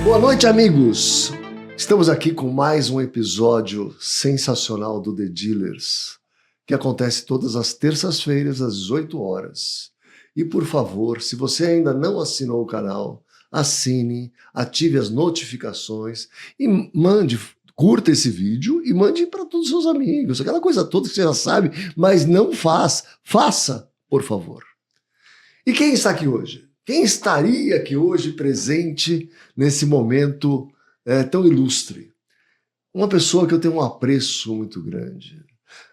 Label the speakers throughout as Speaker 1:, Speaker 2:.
Speaker 1: Boa noite, amigos! Estamos aqui com mais um episódio sensacional do The Dealers, que acontece todas as terças-feiras, às 18 horas. E, por favor, se você ainda não assinou o canal, assine, ative as notificações e curta esse vídeo e mande para todos os seus amigos. Aquela coisa toda que você já sabe, mas não faz. Faça, por favor. E quem está aqui hoje? Quem estaria aqui hoje presente nesse momento tão ilustre? Uma pessoa que eu tenho um apreço muito grande.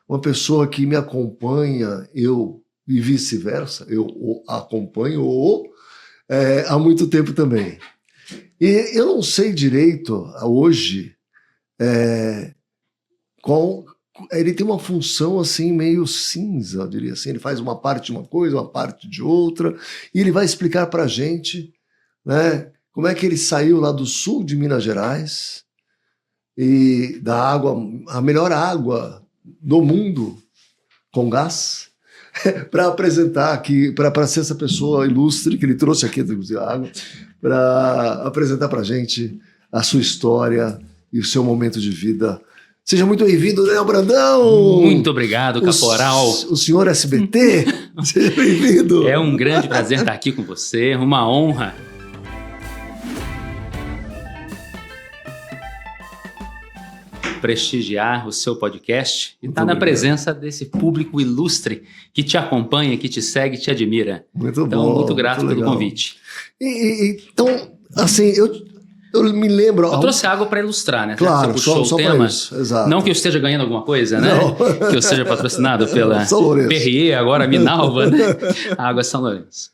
Speaker 1: Uma pessoa que me acompanha, eu e vice-versa, eu o acompanho há muito tempo também. E eu não sei direito, hoje, ele tem uma função assim meio cinza, eu diria assim. Ele faz uma parte de uma coisa, uma parte de outra, e ele vai explicar para a gente, né, como é que ele saiu lá do sul de Minas Gerais e da água, a melhor água do mundo com gás, para apresentar aqui, para ser essa pessoa ilustre que ele trouxe aqui do Museu Água, para apresentar para a gente a sua história e o seu momento de vida. Seja muito bem-vindo, Daniel Brandão!
Speaker 2: Muito obrigado, Caporal!
Speaker 1: O senhor SBT, seja bem-vindo!
Speaker 2: É um grande prazer estar aqui com você, uma honra. Prestigiar o seu podcast e estar na presença desse público ilustre que te acompanha, que te segue, te admira.
Speaker 1: Muito
Speaker 2: então,
Speaker 1: bom,
Speaker 2: muito grato
Speaker 1: muito
Speaker 2: pelo convite.
Speaker 1: Então, assim, eu me lembro...
Speaker 2: Eu trouxe água para ilustrar, né?
Speaker 1: Claro,
Speaker 2: você puxou
Speaker 1: só
Speaker 2: o tema.
Speaker 1: Isso, exato.
Speaker 2: Não que eu esteja ganhando alguma coisa, né?
Speaker 1: Não.
Speaker 2: Que eu seja patrocinado pela Perrier, agora Minalva, né? A água São Lourenço.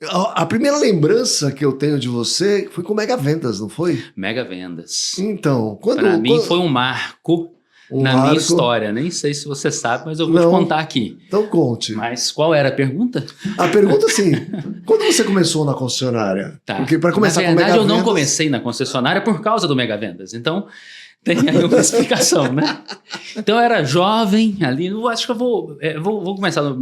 Speaker 1: A primeira lembrança que eu tenho de você foi com Mega Vendas, não foi?
Speaker 2: Mega Vendas.
Speaker 1: Então,
Speaker 2: para mim foi um marco minha história. Nem sei se você sabe, mas eu vou te contar aqui.
Speaker 1: Então conte.
Speaker 2: Mas qual era a pergunta?
Speaker 1: A pergunta, assim, quando você começou na concessionária?
Speaker 2: Tá.
Speaker 1: Porque para começar
Speaker 2: na verdade,
Speaker 1: com Mega
Speaker 2: eu não
Speaker 1: Vendas...
Speaker 2: comecei na concessionária por causa do Mega Vendas. Então, tem aí uma explicação, né? Então, eu era jovem ali. Eu acho que eu vou começar do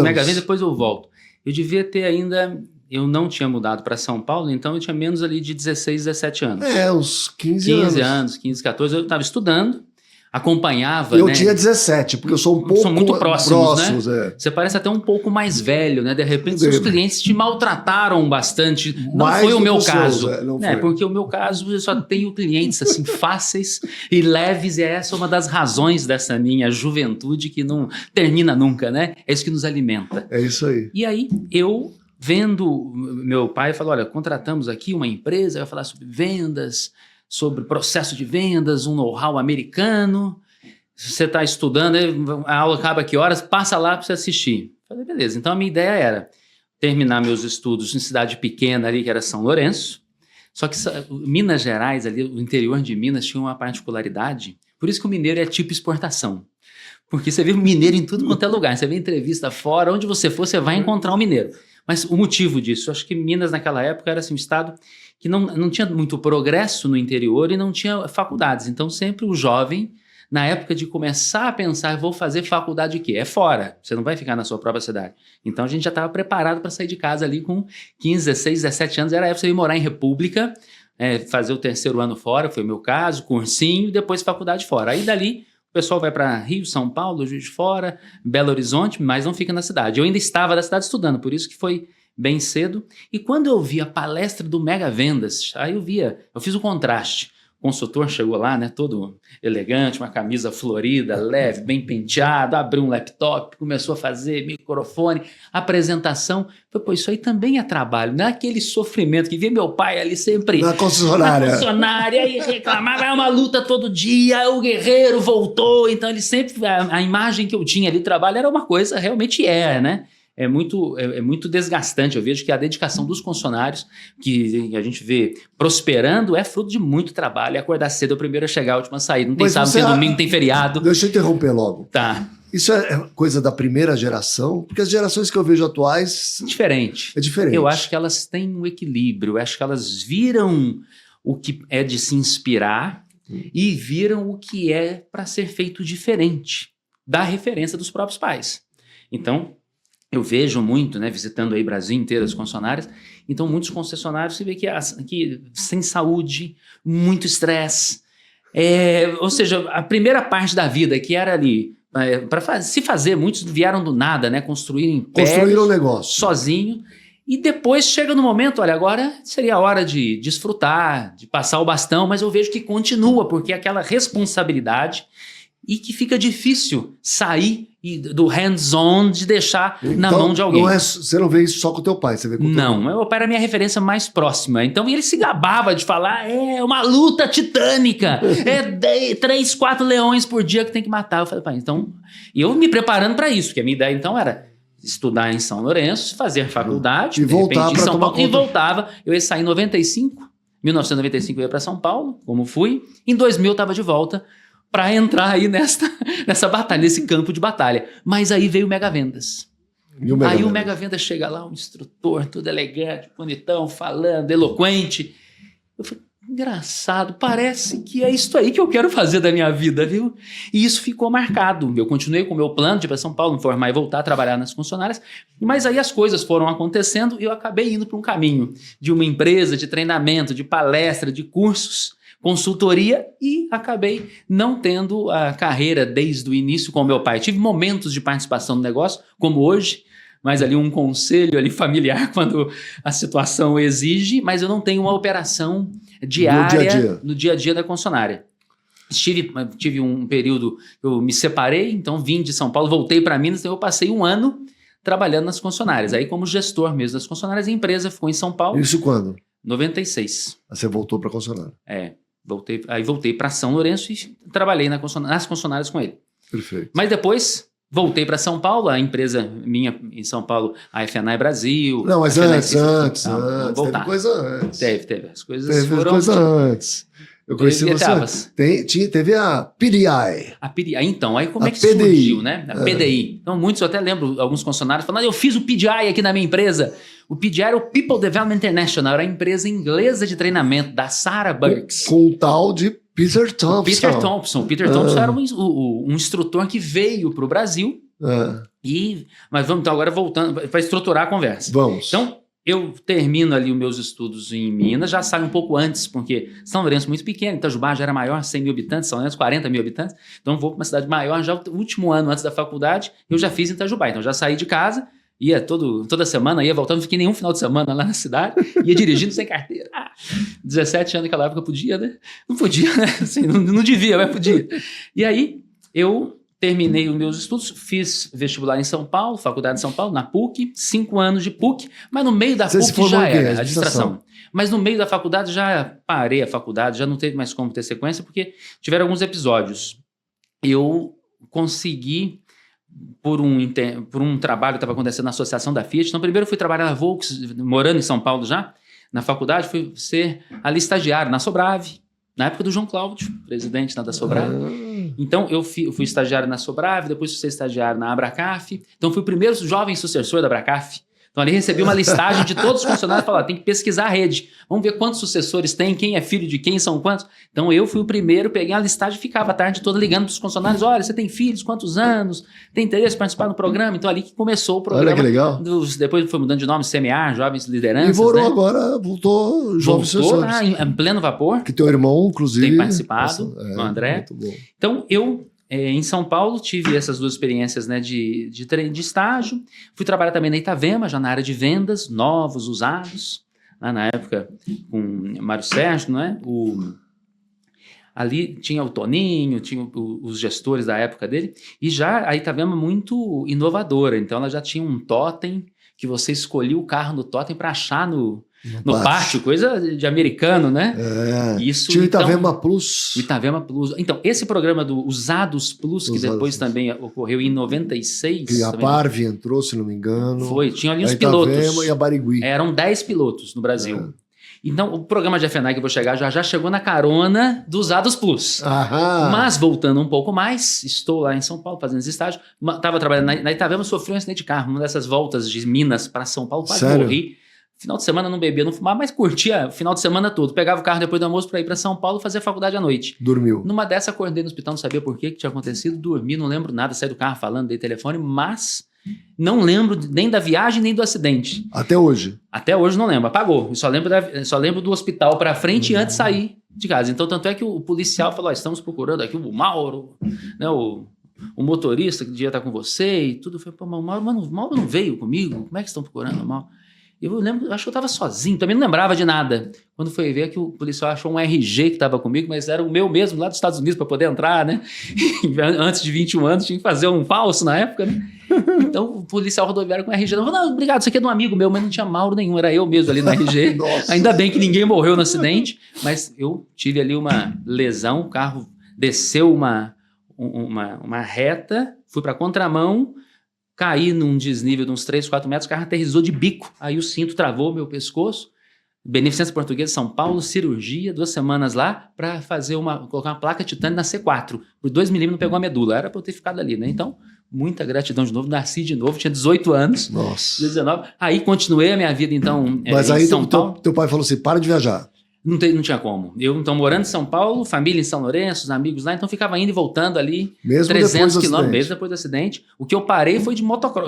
Speaker 2: Mega Vendas, depois eu volto. Eu devia ter ainda... Eu não tinha mudado para São Paulo, então eu tinha menos ali de 16, 17 anos.
Speaker 1: Uns 15 anos.
Speaker 2: 15 anos, 15, 14. Eu estava estudando, acompanhava,
Speaker 1: Eu tinha 17, porque eu sou um pouco...
Speaker 2: São muito próximos, né?
Speaker 1: É.
Speaker 2: Você parece até um pouco mais velho, né? De repente, seus clientes te maltrataram bastante. Não
Speaker 1: Mais
Speaker 2: foi o meu caso.
Speaker 1: Não foi.
Speaker 2: Porque o meu caso, eu só tenho clientes assim fáceis e leves, e essa é uma das razões dessa minha juventude que não termina nunca, né? É isso que nos alimenta.
Speaker 1: É isso aí.
Speaker 2: E aí, vendo meu pai, falou, olha, contratamos aqui uma empresa, vai falar sobre vendas, sobre processo de vendas, um know-how americano. Se você está estudando, a aula acaba que horas, passa lá para você assistir. Falei, beleza. Então a minha ideia era terminar meus estudos em cidade pequena ali, que era São Lourenço. Só que Minas Gerais, ali, o interior de Minas, tinha uma particularidade. Por isso que o mineiro é tipo exportação. Porque você vê mineiro em tudo quanto é lugar. Você vê entrevista fora, onde você for, você vai encontrar um mineiro. Mas o motivo disso, eu acho que Minas naquela época era assim, um estado que não tinha muito progresso no interior e não tinha faculdades. Então sempre o jovem, na época de começar a pensar, vou fazer faculdade o quê? É fora, você não vai ficar na sua própria cidade. Então a gente já estava preparado para sair de casa ali com 15, 16, 17 anos, era a época de morar em República, fazer o terceiro ano fora, foi o meu caso, cursinho, e depois faculdade fora. Aí dali... O pessoal vai para Rio, São Paulo, Juiz de Fora, Belo Horizonte, mas não fica na cidade. Eu ainda estava da cidade estudando, por isso que foi bem cedo. E quando eu vi a palestra do Mega Vendas, aí eu fiz o contraste. O consultor chegou lá, né, todo elegante, uma camisa florida, leve, bem penteado, abriu um laptop, começou a fazer microfone, apresentação. Falei, pô, isso aí também é trabalho, não é aquele sofrimento que via meu pai ali sempre...
Speaker 1: Na concessionária.
Speaker 2: E reclamava, é uma luta todo dia, o guerreiro voltou. Então ele sempre, a imagem que eu tinha ali, trabalho, era uma coisa, realmente né? É muito desgastante. Eu vejo que a dedicação dos funcionários, que a gente vê prosperando, é fruto de muito trabalho. Acordar cedo é o primeiro a chegar, a última a sair. Não tem sábado, não tem domingo, não tem feriado.
Speaker 1: Deixa eu interromper logo.
Speaker 2: Tá.
Speaker 1: Isso é coisa da primeira geração? Porque as gerações que eu vejo atuais...
Speaker 2: Diferente.
Speaker 1: É diferente.
Speaker 2: Eu acho que elas têm um equilíbrio. Eu acho que elas viram o que é de se inspirar e viram o que é para ser feito diferente da referência dos próprios pais. Então... eu vejo muito, né, visitando aí Brasil inteiro as concessionárias, então muitos concessionários você vê que sem saúde, muito estresse, ou seja, a primeira parte da vida que era ali, para se fazer, muitos vieram do nada, né,
Speaker 1: construíram um negócio
Speaker 2: sozinho, e depois chega no momento, olha, agora seria a hora de desfrutar, de passar o bastão, mas eu vejo que continua, porque é aquela responsabilidade e que fica difícil sair do hands-on de deixar na mão de alguém.
Speaker 1: Você não vê isso só com o teu pai, você vê com o teu
Speaker 2: Não, meu pai era a minha referência mais próxima. Então ele se gabava de falar, é uma luta titânica, 3, 4 leões por dia que tem que matar. Eu falei, pai, então... E eu me preparando para isso, porque a minha ideia então era estudar em São Lourenço, fazer faculdade,
Speaker 1: e voltar para
Speaker 2: São Paulo, e voltava. Eu ia sair em 1995 eu ia para São Paulo, como fui. Em 2000 eu estava de volta para entrar aí nessa batalha, nesse campo de batalha. Mas aí veio o Mega Vendas. Aí o Mega Vendas chega lá, um instrutor, todo elegante, bonitão, falando, eloquente. Eu falei, engraçado, parece que é isso aí que eu quero fazer da minha vida, viu? E isso ficou marcado. Eu continuei com o meu plano de ir para São Paulo, me formar e voltar a trabalhar nas concessionárias, mas aí as coisas foram acontecendo e eu acabei indo para um caminho de uma empresa de treinamento, de palestra, de cursos, consultoria, e acabei não tendo a carreira desde o início com o meu pai. Tive momentos de participação no negócio, como hoje, mas ali um conselho ali familiar quando a situação exige, mas eu não tenho uma operação diária no dia a dia da concessionária. Tive um período que eu me separei, então vim de São Paulo, voltei para Minas, então eu passei um ano trabalhando nas concessionárias, aí como gestor mesmo das concessionárias, a empresa ficou em São Paulo.
Speaker 1: Isso quando?
Speaker 2: 96.
Speaker 1: Você voltou para a concessionária?
Speaker 2: Voltei para São Lourenço e trabalhei nas concessionárias com ele.
Speaker 1: Perfeito.
Speaker 2: Mas depois voltei para São Paulo, a empresa minha em São Paulo, a FNAI Brasil.
Speaker 1: Não, mas antes.
Speaker 2: Teve
Speaker 1: coisa antes.
Speaker 2: Teve. As coisas
Speaker 1: teve
Speaker 2: foram...
Speaker 1: coisa antes. Eu conheci você. Teve a PDI.
Speaker 2: Então, aí como é que surgiu, né? A PDI. Então, muitos, eu até lembro, alguns funcionários falando, eu fiz o PDI aqui na minha empresa. O PDI era o People Development International, era a empresa inglesa de treinamento da Sarah Burks.
Speaker 1: Com o tal de Peter Thompson.
Speaker 2: O Peter Thompson era um instrutor que veio para o Brasil. Mas vamos então agora voltando para estruturar a conversa.
Speaker 1: Vamos.
Speaker 2: Então, eu termino ali os meus estudos em Minas, já saio um pouco antes, porque São Lourenço é muito pequeno, Itajubá já era maior, 100 mil habitantes, São Lourenço 40 mil habitantes, então vou para uma cidade maior, já o último ano antes da faculdade, eu já fiz em Itajubá, então já saí de casa, ia toda semana, ia voltando, não fiquei nenhum final de semana lá na cidade, ia dirigindo sem carteira. 17 anos naquela época podia, né? Não podia, né? Assim, não devia, mas podia. E aí, eu terminei os meus estudos, fiz vestibular em São Paulo, faculdade de São Paulo, na PUC, 5 anos de PUC, mas no meio da PUC já era administração. Mas no meio da faculdade já parei a faculdade, já não teve mais como ter sequência, porque tiveram alguns episódios. Eu consegui, por um trabalho que estava acontecendo na associação da Fiat, então primeiro fui trabalhar na Volks, morando em São Paulo já, na faculdade, fui ser ali estagiário na Sobrave, na época do João Cláudio, presidente da Sobrave. Então, eu fui estagiário na Sobrave, depois fui ser estagiário na Abracaf. Então, fui o primeiro jovem sucessor da Abracaf. Então, ali recebi uma listagem de todos os funcionários e falaram, tem que pesquisar a rede. Vamos ver quantos sucessores tem, quem é filho de quem, são quantos. Então, eu fui o primeiro, peguei a listagem e ficava a tarde toda ligando para os funcionários. Olha, você tem filhos, quantos anos? Tem interesse em participar do programa? Então, ali que começou o programa.
Speaker 1: Olha que legal.
Speaker 2: Depois foi mudando de nome, CMA, Jovens Lideranças.
Speaker 1: E voltou Jovens Sucessores.
Speaker 2: Em pleno vapor.
Speaker 1: Que teu irmão, inclusive.
Speaker 2: Tem participado, o André.
Speaker 1: Muito bom.
Speaker 2: Então, eu... em São Paulo, tive essas duas experiências, né, de estágio. Fui trabalhar também na Itavema, já na área de vendas, novos, usados. Lá na época, com o Mário Sérgio, não é? Ali tinha o Toninho, tinha os gestores da época dele. E já a Itavema muito inovadora. Então, ela já tinha um totem, que você escolhia o carro no totem para achar no pátio, coisa de americano, né? Isso,
Speaker 1: tinha o Itavema Plus.
Speaker 2: O Itavema Plus. Então, esse programa do Usados Plus, que depois também ocorreu em 96.
Speaker 1: Que a Parve entrou, se não me engano.
Speaker 2: Foi, tinha ali os pilotos.
Speaker 1: Itavema e a Barigui.
Speaker 2: Eram 10 pilotos no Brasil. Então, o programa de FNAI que eu vou chegar já chegou na carona do Usados Plus. Mas, voltando um pouco mais, estou lá em São Paulo fazendo esse estágio. Estava trabalhando na Itavema, sofri um acidente de carro. Uma dessas voltas de Minas para São Paulo, quase morri. Final de semana não bebia, não fumava, mas curtia o final de semana todo. Pegava o carro depois do almoço para ir para São Paulo fazer a faculdade à noite.
Speaker 1: Dormiu.
Speaker 2: Numa dessa, acordei no hospital, não sabia por que tinha acontecido. Dormi, não lembro nada, saí do carro falando, dei telefone, mas Não lembro nem da viagem, nem do acidente.
Speaker 1: Até hoje?
Speaker 2: Até hoje não lembro, apagou. Eu só lembro do hospital para frente antes de sair de casa. Então, tanto é que o policial falou, estamos procurando aqui o Mauro, né, o motorista que devia estar com você e tudo. Eu falei, pô, mas o Mauro não veio comigo? Como é que estão procurando o Mauro? Eu lembro, acho que eu estava sozinho, também não lembrava de nada. Quando foi ver que o policial achou um RG que estava comigo, mas era o meu mesmo, lá dos Estados Unidos, para poder entrar, né? Antes de 21 anos, tinha que fazer um falso na época, né? Então, o policial rodoviário com RG, não, obrigado, isso aqui é de um amigo meu, mas não tinha Mauro nenhum, era eu mesmo ali no RG. Ainda bem que ninguém morreu no acidente, mas eu tive ali uma lesão, o carro desceu uma reta, fui para contramão, caí num desnível de uns 3, 4 metros, o carro aterrissou de bico, aí o cinto travou meu pescoço, Beneficência Portuguesa de São Paulo, cirurgia, 2 semanas lá, para colocar uma placa titânio na C4, por 2 milímetros pegou a medula, era para eu ter ficado ali, né? Então, muita gratidão de novo, nasci de novo, tinha 18 anos,
Speaker 1: Nossa.
Speaker 2: 19, aí continuei a minha vida, então,
Speaker 1: Mas
Speaker 2: em
Speaker 1: aí
Speaker 2: São Paulo.
Speaker 1: Teu pai falou assim, para de viajar.
Speaker 2: Não tinha como. Eu, então, morando em São Paulo, família em São Lourenço, os amigos lá, então ficava indo e voltando ali,
Speaker 1: mesmo
Speaker 2: 300 quilômetros, mesmo depois do acidente. O que eu parei foi de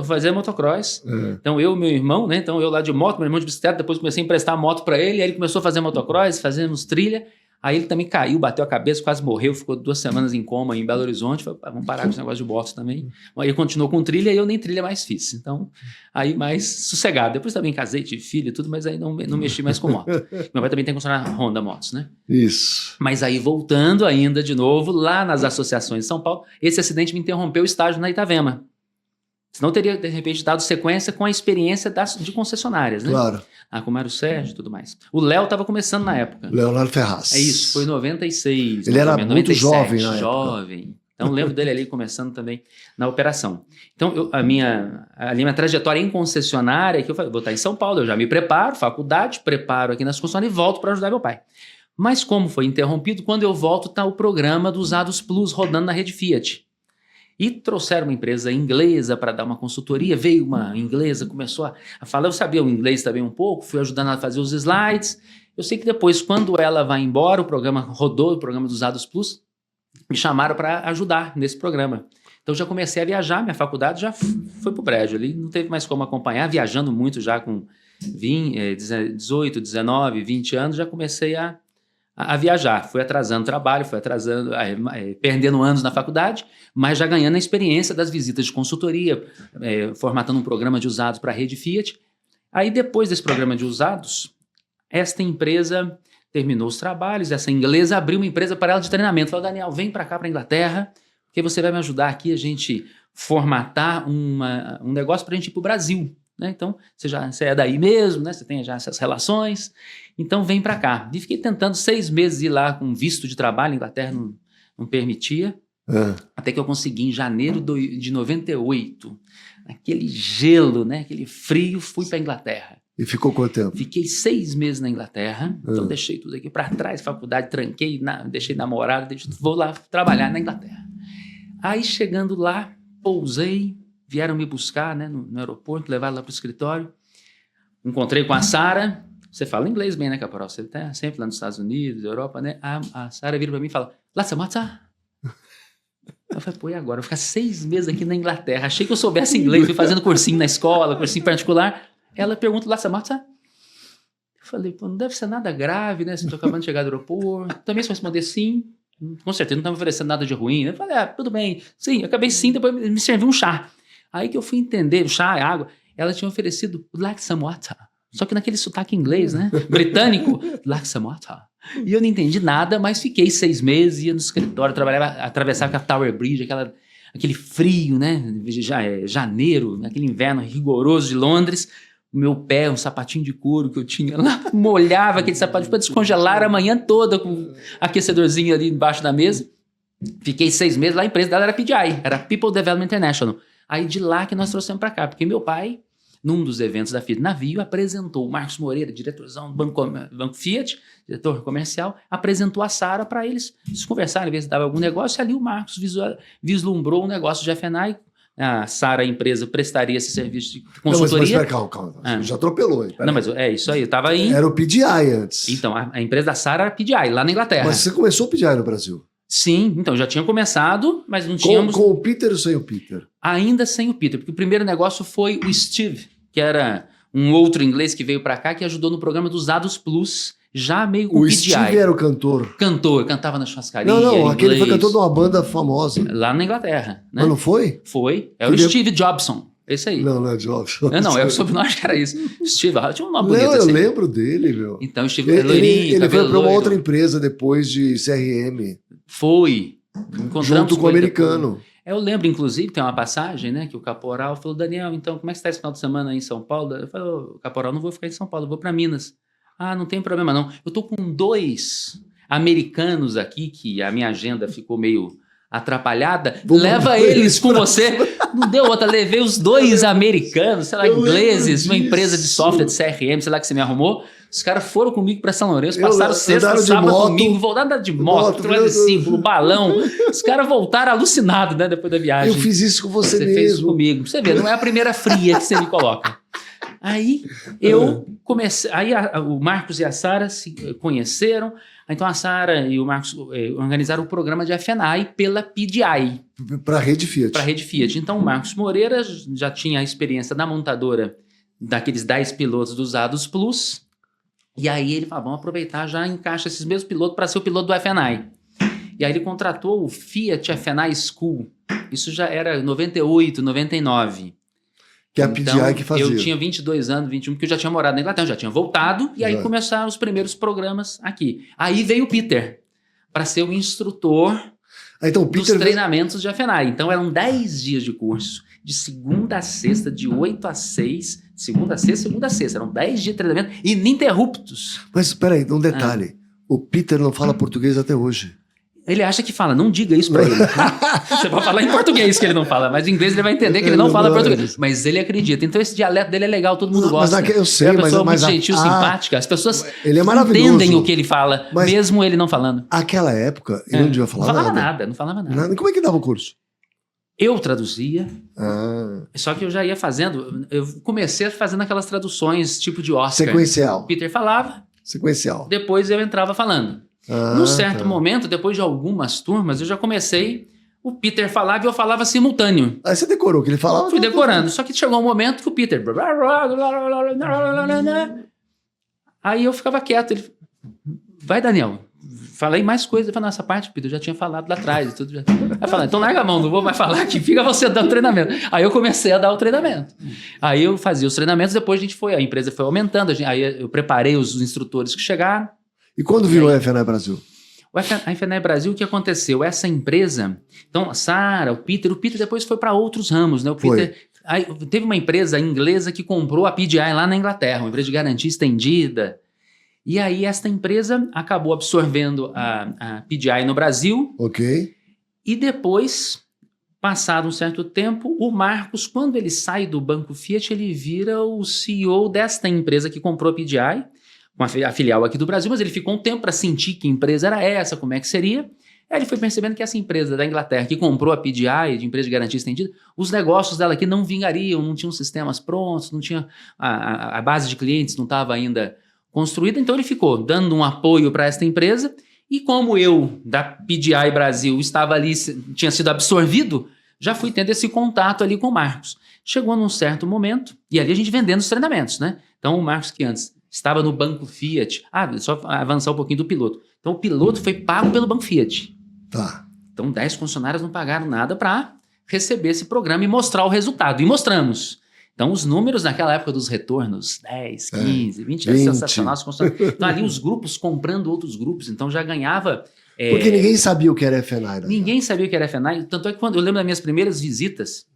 Speaker 2: fazer motocross. Então, eu e meu irmão, né? Então, eu lá de moto, meu irmão de bicicleta, depois comecei a emprestar a moto para ele, aí ele começou a fazer motocross, fazemos trilha. Aí ele também caiu, bateu a cabeça, quase morreu, ficou 2 semanas em coma em Belo Horizonte. Falei, vamos parar com esse negócio de moto também. Aí continuou com trilha e eu nem trilha mais fiz. Então, aí mais sossegado. Depois também casei, tive filho e tudo, mas aí não mexi mais com moto. Meu pai também tem concessionária Honda Motos, né?
Speaker 1: Isso.
Speaker 2: Mas aí voltando ainda de novo, lá nas associações de São Paulo, esse acidente me interrompeu o estágio na Itavema. Senão teria, de repente, dado sequência com a experiência de concessionárias, né?
Speaker 1: Claro.
Speaker 2: Com o Mário Sérgio e tudo mais. O Léo estava começando na época.
Speaker 1: Leonardo Ferraz.
Speaker 2: É isso, foi em 96.
Speaker 1: Ele era muito
Speaker 2: 97,
Speaker 1: jovem na
Speaker 2: jovem. Época. Então, lembro dele ali começando também na operação. Então, a minha trajetória em concessionária, que eu falei, vou estar em São Paulo, eu já me preparo, faculdade, preparo aqui nas concessionárias e volto para ajudar meu pai. Mas como foi interrompido, quando eu volto está o programa dos Usados Plus rodando na rede Fiat. E trouxeram uma empresa inglesa para dar uma consultoria, veio uma inglesa, começou a falar, eu sabia o inglês também um pouco, fui ajudando ela a fazer os slides. Eu sei que depois, quando ela vai embora, o programa rodou, o programa dos Usados Plus, me chamaram para ajudar nesse programa. Então já comecei a viajar, minha faculdade já foi pro brejo ali, não teve mais como acompanhar, viajando muito já com 18, 19, 20 anos, já comecei a viajar, fui atrasando trabalho, perdendo anos na faculdade, mas já ganhando a experiência das visitas de consultoria, formatando um programa de usados para a rede Fiat. Aí depois desse programa de usados, esta empresa terminou os trabalhos, essa inglesa abriu uma empresa para ela de treinamento, falou, Daniel, vem para cá, para a Inglaterra, porque você vai me ajudar aqui a gente formatar um negócio para a gente ir para o Brasil. Né? Então, você é daí mesmo, né? Você tem já essas relações, então vem para cá. E fiquei tentando 6 meses ir lá com visto de trabalho, a Inglaterra não permitia, até que eu consegui em janeiro de 98, aquele gelo, né? Aquele frio, fui para a Inglaterra.
Speaker 1: E ficou quanto tempo?
Speaker 2: Fiquei 6 meses na Inglaterra, então deixei tudo aqui para trás, faculdade, tranquei, deixei namorado, vou lá trabalhar na Inglaterra. Aí chegando lá, pousei, vieram me buscar, né, no aeroporto, levaram lá para o escritório. Encontrei com a Sara. Você fala inglês bem, né, Caporal? Você está sempre lá nos Estados Unidos, Europa, né? A Sara vira para mim e fala, Lassa Matza. Eu falei, pô, e agora? Eu vou ficar 6 meses aqui na Inglaterra. Achei que eu soubesse inglês, fui fazendo cursinho na escola, cursinho particular. Ela pergunta, Lassa Matza. Eu falei, pô, não deve ser nada grave, né? Estou acabando de chegar do aeroporto. Também se eu responder sim, com certeza não está me oferecendo nada de ruim. Eu falei, tudo bem. Sim, eu acabei sim, depois me serviu um chá. Aí que eu fui entender, o chá, a água, ela tinha oferecido Lassa Matza. Só que naquele sotaque inglês, né? Britânico, Lassa Matza. E eu não entendi nada, mas fiquei 6 meses, ia no escritório, trabalhava, atravessava a Tower Bridge, aquele frio, né? Janeiro, aquele inverno rigoroso de Londres. O meu pé, um sapatinho de couro que eu tinha lá, molhava aquele sapatinho para descongelar a manhã toda com aquecedorzinho ali embaixo da mesa. Fiquei 6 meses lá, a empresa dela era PDI, era People Development International. Aí de lá que nós trouxemos para cá, porque meu pai, num dos eventos da Fiat Navio, apresentou o Marcos Moreira, diretorzão do Banco Fiat, diretor comercial, apresentou a Sara para eles se conversarem, ver se dava algum negócio, e ali o Marcos vislumbrou um negócio de F&I. A Sara, a empresa, prestaria esse serviço de consultoria.
Speaker 1: Não, mas calma. Você já atropelou.
Speaker 2: Não, mas é isso aí, eu estava aí.
Speaker 1: Era o PDI antes.
Speaker 2: Então, a empresa da Sara era PDI, lá na Inglaterra.
Speaker 1: Mas você começou o PDI no Brasil?
Speaker 2: Sim, então já tinha começado, mas não tínhamos...
Speaker 1: Com o Peter ou sem o Peter?
Speaker 2: Ainda sem o Peter, porque o primeiro negócio foi o Steve, que era um outro inglês que veio para cá, que ajudou no programa dos Dados Plus, já meio com
Speaker 1: O
Speaker 2: PDI.
Speaker 1: Steve era o cantor.
Speaker 2: Cantor, cantava na churrascaria.
Speaker 1: Não, aquele
Speaker 2: inglês,
Speaker 1: foi cantor de uma banda famosa.
Speaker 2: lá na Inglaterra, né?
Speaker 1: Mas não foi?
Speaker 2: Foi, era o Steve Jobson, esse aí.
Speaker 1: Não é Jobs.
Speaker 2: Não, o sobrenome acho que era isso. Steve, tinha um nome bonito
Speaker 1: Não, eu
Speaker 2: assim.
Speaker 1: lembro dele, meu.
Speaker 2: Então o Steve loirinho,
Speaker 1: Ele foi
Speaker 2: cabelo
Speaker 1: para uma
Speaker 2: loiro.
Speaker 1: outra empresa depois de CRM,
Speaker 2: Foi. Encontramos
Speaker 1: junto com o
Speaker 2: ele
Speaker 1: americano.
Speaker 2: depois. Eu lembro, inclusive, tem uma passagem, né, que o Caporal falou, Daniel, então, como é que está esse final de semana aí em São Paulo? Eu falei, ô, Caporal, não vou ficar em São Paulo, eu vou para Minas. Ah, não tem problema não. Eu tô com 2 americanos aqui, que a minha agenda ficou meio atrapalhada. Leva eles com você. Não deu outra, levei os 2 americanos, sei lá, ingleses, uma empresa de software de CRM, sei lá, que você me arrumou. Os caras foram comigo para São Lourenço, passaram sexta, sábado comigo, voltaram de moto, símbolo, balão. Os caras voltaram alucinados, né, depois da viagem.
Speaker 1: Eu fiz isso com você
Speaker 2: Você
Speaker 1: mesmo.
Speaker 2: fez isso comigo. Você vê, não é a primeira fria que você me coloca. Aí eu comecei. Aí o Marcos e a Sara se conheceram. Então a Sara e o Marcos organizaram o programa de FNAI pela PDI.
Speaker 1: Para a Rede Fiat.
Speaker 2: Para a Rede Fiat. Então o Marcos Moreira já tinha a experiência da montadora daqueles 10 pilotos dos Dados Plus. E aí ele falou, vamos aproveitar, já encaixa esses mesmos pilotos para ser o piloto do FNAI. E aí ele contratou o Fiat FNAI School. Isso já era 98, 99.
Speaker 1: Que é a PDI
Speaker 2: Então,
Speaker 1: que fazia.
Speaker 2: eu tinha 22 anos, 21, porque eu já tinha morado na Inglaterra, já tinha voltado, e aí começaram os primeiros programas aqui. Aí veio o Peter, para ser o instrutor
Speaker 1: Então, o Peter
Speaker 2: dos treinamentos de FNAI. Então eram 10 dias de curso, de segunda a sexta, de 8 a 6, segunda a sexta. Eram 10 dias de treinamento ininterruptos.
Speaker 1: Mas peraí, um detalhe. O Peter não fala português até hoje.
Speaker 2: Ele acha que fala, não diga isso pra ele. Você pode falar em português que ele não fala, mas em inglês ele vai entender que ele não fala português. Mas ele acredita. Então esse dialeto dele é legal, todo mundo gosta.
Speaker 1: Mas eu sei,
Speaker 2: é uma pessoa
Speaker 1: mas
Speaker 2: muito gentil, simpática. As pessoas
Speaker 1: ele é maravilhoso.
Speaker 2: entendem o que ele fala,
Speaker 1: Mas
Speaker 2: mesmo ele não falando.
Speaker 1: Aquela época, ele não devia falar nada.
Speaker 2: Não falava nada.
Speaker 1: Como é que dava o curso?
Speaker 2: Eu traduzia, só que eu já ia fazendo, eu comecei fazendo aquelas traduções tipo de Oscar.
Speaker 1: Sequencial.
Speaker 2: O Peter falava,
Speaker 1: Sequencial.
Speaker 2: depois eu entrava falando. Num certo momento, depois de algumas turmas, eu já comecei, o Peter falava e eu falava simultâneo.
Speaker 1: Aí você decorou o que ele falava?
Speaker 2: Fui decorando, só que chegou um momento que o Peter... Aí eu ficava quieto, ele... Vai, Daniel, falei mais coisas. Eu falei, essa parte, Peter, eu já tinha falado lá atrás. E tudo já... Aí eu falei, então larga a mão, não vou mais falar aqui, fica você dando treinamento. Aí eu comecei a dar o treinamento. Aí eu fazia os treinamentos, depois a empresa foi aumentando, aí eu preparei os instrutores que chegaram.
Speaker 1: E quando virou a FNAI Brasil?
Speaker 2: A FNAI Brasil, o que aconteceu? Essa empresa, então a Sara, o Peter depois foi para outros ramos, né? O Peter, aí, teve uma empresa inglesa que comprou a PDI lá na Inglaterra, uma empresa de garantia estendida. E aí esta empresa acabou absorvendo a PDI no Brasil.
Speaker 1: Ok.
Speaker 2: E depois, passado um certo tempo, o Marcos, quando ele sai do Banco Fiat, ele vira o CEO desta empresa que comprou a PDI, a filial aqui do Brasil, mas ele ficou um tempo para sentir que empresa era essa, como é que seria. Aí ele foi percebendo que essa empresa da Inglaterra que comprou a PDI, de empresa de garantia estendida, os negócios dela aqui não vingariam, não tinham sistemas prontos, não tinha a base de clientes não estava ainda construída, então ele ficou dando um apoio para esta empresa, e como eu, da PDI Brasil, estava ali, tinha sido absorvido, já fui tendo esse contato ali com o Marcos. Chegou num certo momento, e ali a gente vendendo os treinamentos, né? Então o Marcos, que antes estava no Banco Fiat. Só avançar um pouquinho do piloto. Então, o piloto foi pago pelo Banco Fiat.
Speaker 1: Tá.
Speaker 2: Então, 10 funcionários não pagaram nada para receber esse programa e mostrar o resultado. E mostramos. Então, os números naquela época dos retornos, 10, 15, 20, era sensacional. Então, ali os grupos comprando outros grupos. Então, já ganhava...
Speaker 1: Porque ninguém sabia o que era FNAI.
Speaker 2: Ninguém sabia o que era FNAI. Tanto é que quando eu lembro das minhas primeiras visitas,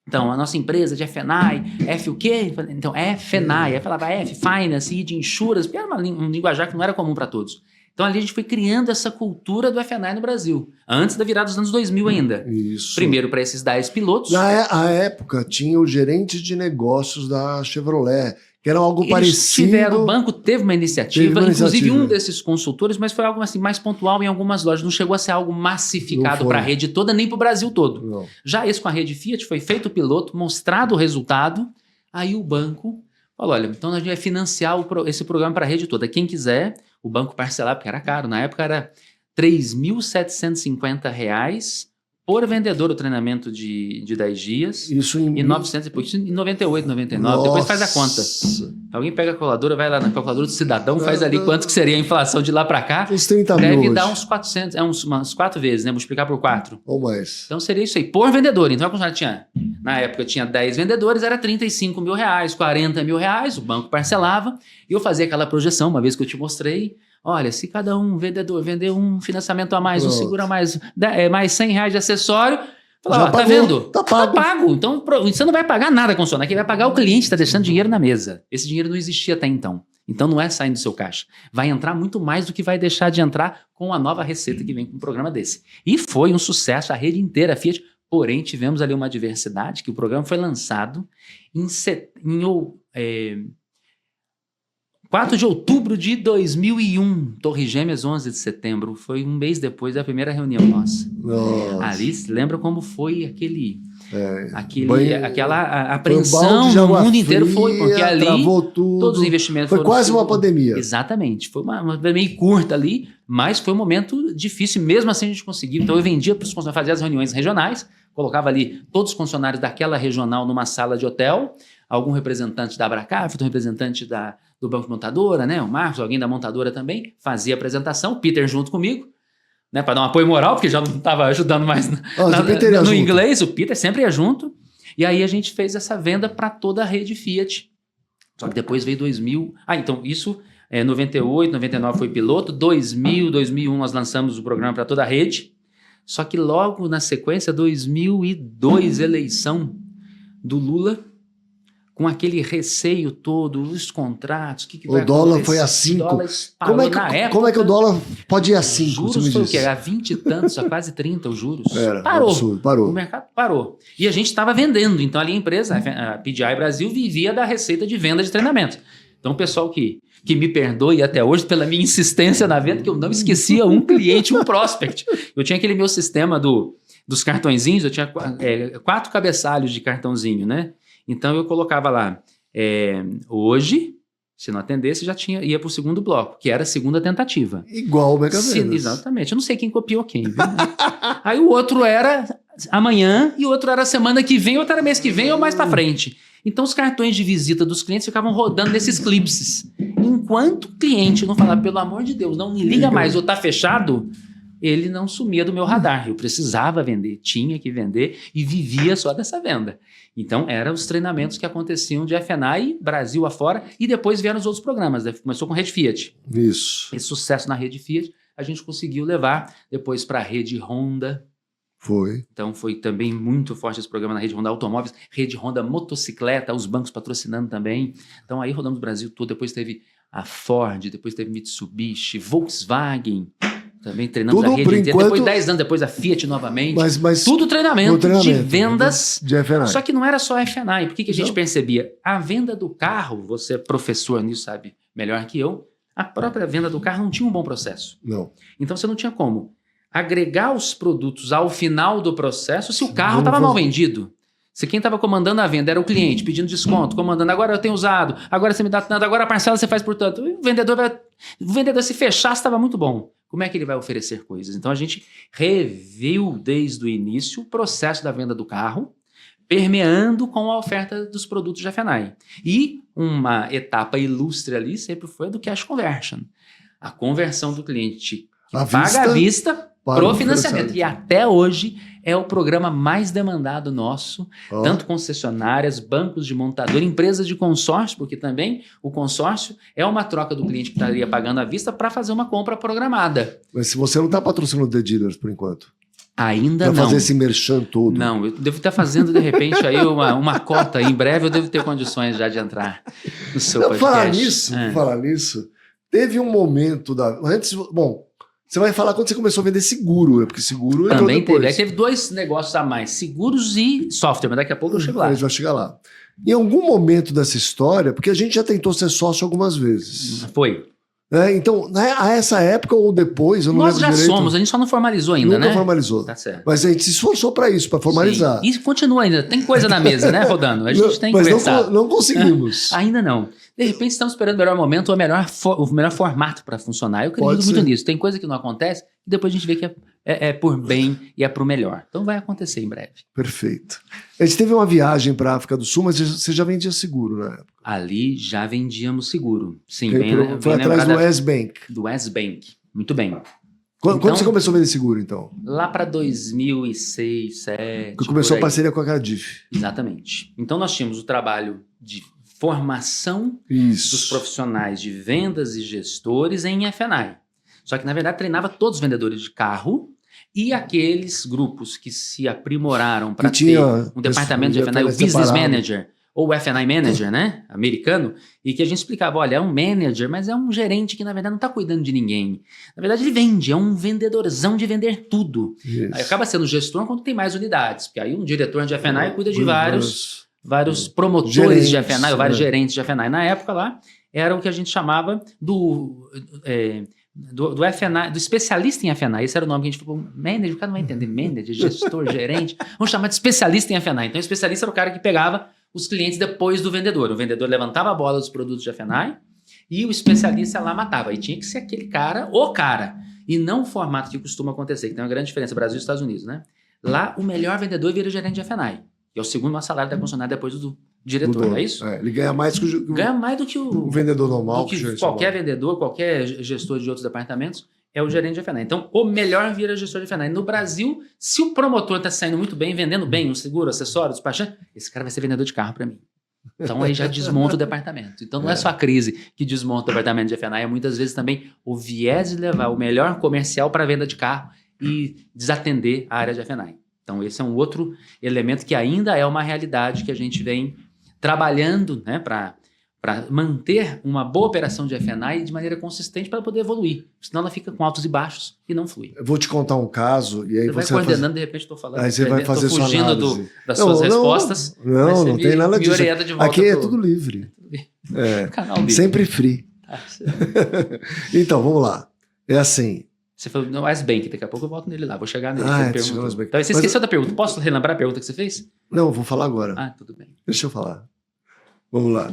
Speaker 2: então, a nossa empresa de FNAI, F o quê? Então, FNAI. Aí falava F, Finance, I de Insurance, porque era um linguajar que não era comum para todos. Então, ali a gente foi criando essa cultura do FNAI no Brasil, antes da virada dos anos 2000 ainda.
Speaker 1: Isso.
Speaker 2: Primeiro para esses 10 pilotos.
Speaker 1: Na época, tinha o gerente de negócios da Chevrolet, que era algo parecido.
Speaker 2: O banco teve uma iniciativa, inclusive um desses consultores, mas foi algo assim, mais pontual em algumas lojas. Não chegou a ser algo massificado para a rede toda, nem para o Brasil todo.
Speaker 1: Não.
Speaker 2: Já esse com a rede Fiat, foi feito o piloto, mostrado o resultado, aí o banco falou, olha, então a gente vai financiar esse programa para a rede toda. Quem quiser, o banco parcelar, porque era caro. Na época era R$3.750 por vendedor o treinamento de 10 dias.
Speaker 1: Isso em...
Speaker 2: E 900 e pouco, isso em 98, 99.
Speaker 1: Nossa.
Speaker 2: Depois faz a conta. Alguém pega a calculadora, vai lá na calculadora do cidadão, faz ali quanto que seria a inflação de lá para cá.
Speaker 1: Uns 30 mil
Speaker 2: Deve
Speaker 1: hoje.
Speaker 2: dar uns 400, umas 4 vezes, né? Multiplicar por 4.
Speaker 1: Ou mais.
Speaker 2: Então seria isso aí, por vendedor. Então a funcionária tinha, na época tinha 10 vendedores, era R$35 mil, R$40 mil, o banco parcelava, e eu fazia aquela projeção, uma vez que eu te mostrei, olha, se cada vendedor vender um financiamento a mais, um seguro a mais, mais R$100 de acessório, falava, tá vendo?
Speaker 1: Tá pago.
Speaker 2: Tá pago. Então você não vai pagar nada com o funcionário, quem vai pagar é o cliente, está deixando dinheiro na mesa. Esse dinheiro não existia até então. Então não é saindo do seu caixa. Vai entrar muito mais do que vai deixar de entrar com a nova receita que vem com um programa desse. E foi um sucesso, a rede inteira, a Fiat. Porém, tivemos ali uma diversidade, que o programa foi lançado em 4 de outubro de 2001. Torre Gêmeas, 11 de setembro. Foi um mês depois da primeira reunião nossa.
Speaker 1: Nossa.
Speaker 2: Ali, lembra como foi aquela
Speaker 1: Foi
Speaker 2: apreensão
Speaker 1: balde de
Speaker 2: no
Speaker 1: água
Speaker 2: mundo inteiro?
Speaker 1: fria,
Speaker 2: Foi, porque ali
Speaker 1: travou tudo.
Speaker 2: todos os investimentos
Speaker 1: Foi
Speaker 2: foram...
Speaker 1: quase uma pandemia.
Speaker 2: Exatamente. Foi uma pandemia meio curta ali, mas foi um momento difícil. Mesmo assim a gente conseguiu. Então eu vendia para os funcionários, fazia as reuniões regionais, colocava ali todos os funcionários daquela regional numa sala de hotel, algum representante da Abracaf, um representante do Banco Montadora, né? O Marcos, alguém da montadora também, fazia a apresentação, o Peter junto comigo, né? Para dar um apoio moral, porque já não estava ajudando mais no inglês, o Peter sempre ia junto. E aí a gente fez essa venda para toda a rede Fiat. Só que depois veio 2000. Então isso, 98, 99 foi piloto, 2000, 2001 nós lançamos o programa para toda a rede. Só que logo na sequência, 2002, eleição do Lula, com aquele receio todo, os contratos, o que vai acontecer?
Speaker 1: O dólar foi a 5. Como é que o dólar pode ir a 5?
Speaker 2: Os juros foi o quê? A 20 e tantos, a quase 30 os juros.
Speaker 1: Parou. Absurdo, parou.
Speaker 2: O mercado parou. E a gente estava vendendo. Então ali a empresa, a PDI Brasil, vivia da receita de venda de treinamento. Então o pessoal que me perdoe até hoje pela minha insistência na venda, que eu não esquecia um cliente, um prospect. Eu tinha aquele meu sistema dos cartõezinhos, eu tinha 4 cabeçalhos de cartãozinho, né? Então eu colocava lá, hoje, se não atendesse, ia para o segundo bloco, que era a segunda tentativa.
Speaker 1: Igual o Mega Vendas.
Speaker 2: Exatamente, eu não sei quem copiou quem. Viu? Aí o outro era amanhã, e o outro era semana que vem, outro era mês que vem ou mais para frente. Então os cartões de visita dos clientes ficavam rodando nesses clipses. Enquanto o cliente não falava, pelo amor de Deus, não me liga mais, ou tá fechado, ele não sumia do meu radar. Eu precisava vender, tinha que vender e vivia só dessa venda. Então, eram os treinamentos que aconteciam de F&I, Brasil afora, e depois vieram os outros programas. Começou com a Rede Fiat.
Speaker 1: Isso.
Speaker 2: Esse sucesso na Rede Fiat, a gente conseguiu levar depois para a Rede Honda.
Speaker 1: Foi.
Speaker 2: Então, foi também muito forte esse programa na Rede Honda Automóveis, Rede Honda Motocicleta, os bancos patrocinando também. Então, aí rodamos o Brasil todo. Depois teve a Ford, depois teve Mitsubishi, Volkswagen. Também treinamos
Speaker 1: tudo
Speaker 2: a rede inteira.
Speaker 1: Enquanto...
Speaker 2: Depois 10 anos depois a Fiat novamente.
Speaker 1: Mas
Speaker 2: tudo treinamento de vendas.
Speaker 1: De F&I.
Speaker 2: Só que não era só F&I. Por que a gente percebia? A venda do carro, você é professor nisso, sabe melhor que eu, a própria venda do carro não tinha um bom processo.
Speaker 1: Não.
Speaker 2: Então você não tinha como agregar os produtos ao final do processo se o carro estava mal vendido. Se quem estava comandando a venda era o cliente, pedindo desconto, comandando, agora eu tenho usado, agora você me dá tanto, agora a parcela você faz por tanto. O vendedor se fechasse, estava muito bom. Como é que ele vai oferecer coisas? Então a gente reviu desde o início o processo da venda do carro, permeando com a oferta dos produtos de F&I. E uma etapa ilustre ali sempre foi a do cash conversion. A conversão do cliente que paga à vista para o financiamento. E até hoje é o programa mais demandado nosso, tanto concessionárias, bancos de montador, empresas de consórcio, porque também o consórcio é uma troca do cliente que estaria pagando à vista para fazer uma compra programada.
Speaker 1: Mas se você não está patrocinando The Dealers por enquanto?
Speaker 2: Ainda não.
Speaker 1: Para fazer esse merchan todo?
Speaker 2: Não, eu devo estar fazendo de repente aí uma cota. Em breve eu devo ter condições já de entrar no seu podcast.
Speaker 1: Falar nisso, teve um momento você vai falar quando você começou a vender seguro, né? Porque seguro
Speaker 2: também teve 2 negócios a mais, seguros e software, mas daqui a pouco eu chego lá.
Speaker 1: A gente vai chegar lá. Em algum momento dessa história, porque a gente já tentou ser sócio algumas vezes.
Speaker 2: Foi.
Speaker 1: Então, a essa época ou depois, eu não lembro direito.
Speaker 2: Nós já somos, a gente só não formalizou ainda, né?
Speaker 1: Nunca formalizou.
Speaker 2: Tá certo.
Speaker 1: Mas a gente se esforçou para isso, para formalizar.
Speaker 2: Sim. E continua ainda, tem coisa na mesa, né, rodando? A gente tem que conversar.
Speaker 1: Mas não conseguimos.
Speaker 2: Ainda não. De repente estamos esperando o melhor momento ou o melhor formato para funcionar. Eu acredito muito nisso. Tem coisa que não acontece e depois a gente vê que é por bem e é para o melhor. Então vai acontecer em breve.
Speaker 1: Perfeito. A gente teve uma viagem para a África do Sul, mas você já vendia seguro na época.
Speaker 2: Ali já vendíamos seguro. Sim,
Speaker 1: Foi atrás do WesBank.
Speaker 2: Do WesBank. Muito bem.
Speaker 1: Quando você começou a vender seguro, então?
Speaker 2: Lá para 2006, 2007.
Speaker 1: Que começou a parceria com a Cardiff.
Speaker 2: Exatamente. Então nós tínhamos o trabalho de formação
Speaker 1: Isso.
Speaker 2: dos profissionais de vendas e gestores em F&I. Só que, na verdade, treinava todos os vendedores de carro e aqueles grupos que se aprimoraram para ter um departamento de F&I, o Business Manager ou o F&I Manager, né, americano, e que a gente explicava, olha, é um manager, mas é um gerente que, na verdade, não está cuidando de ninguém. Na verdade, ele vende, é um vendedorzão de vender tudo.
Speaker 1: Isso.
Speaker 2: Aí acaba sendo gestor quando tem mais unidades, porque aí um diretor de F&I cuida de vários promotores gerentes, de F&I, ou vários gerentes de F&I. Na época lá, era o que a gente chamava do F&I, do especialista em F&I. Esse era o nome que a gente falou, manager, o cara não vai entender, manager, gestor, gerente. Vamos chamar de especialista em F&I. Então, o especialista era o cara que pegava os clientes depois do vendedor. O vendedor levantava a bola dos produtos de F&I e o especialista lá matava. E tinha que ser aquele cara, o cara, e não o formato que costuma acontecer, que tem uma grande diferença, Brasil e Estados Unidos, né? Lá, o melhor vendedor vira gerente de F&I. Que é o segundo maior salário da funcionária depois do diretor, não é isso?
Speaker 1: Ele ganha mais que
Speaker 2: ganha mais do que o
Speaker 1: vendedor normal.
Speaker 2: Do que qualquer vendedor, qualquer gestor de outros departamentos, é o gerente de F&I. Então, o melhor vira gestor de F&I. No Brasil, se o promotor está saindo muito bem, vendendo bem um seguro, acessório, despachante, esse cara vai ser vendedor de carro para mim. Então, aí já desmonta o departamento. Então, não é só a crise que desmonta o departamento de F&I, é muitas vezes também o viés de levar o melhor comercial para a venda de carro e desatender a área de F&I. Então, esse é um outro elemento que ainda é uma realidade que a gente vem trabalhando, né, para manter uma boa operação de F&I de maneira consistente para poder evoluir. Senão ela fica com altos e baixos e não flui.
Speaker 1: Eu vou te contar um caso e aí
Speaker 2: você vai coordenando, de repente estou falando.
Speaker 1: Aí você vai fazer sua análise.
Speaker 2: Das suas respostas.
Speaker 1: Não tem nada disso. Aqui é tudo livre.
Speaker 2: Canal livre.
Speaker 1: Sempre free. Então, vamos lá. É assim...
Speaker 2: Você falou no WesBank, daqui a pouco eu volto nele lá, vou chegar nele.
Speaker 1: Então,
Speaker 2: você esqueceu da pergunta. Posso relembrar a pergunta que você fez?
Speaker 1: Não, vou falar agora.
Speaker 2: Ah, tudo bem.
Speaker 1: Deixa eu falar. Vamos lá.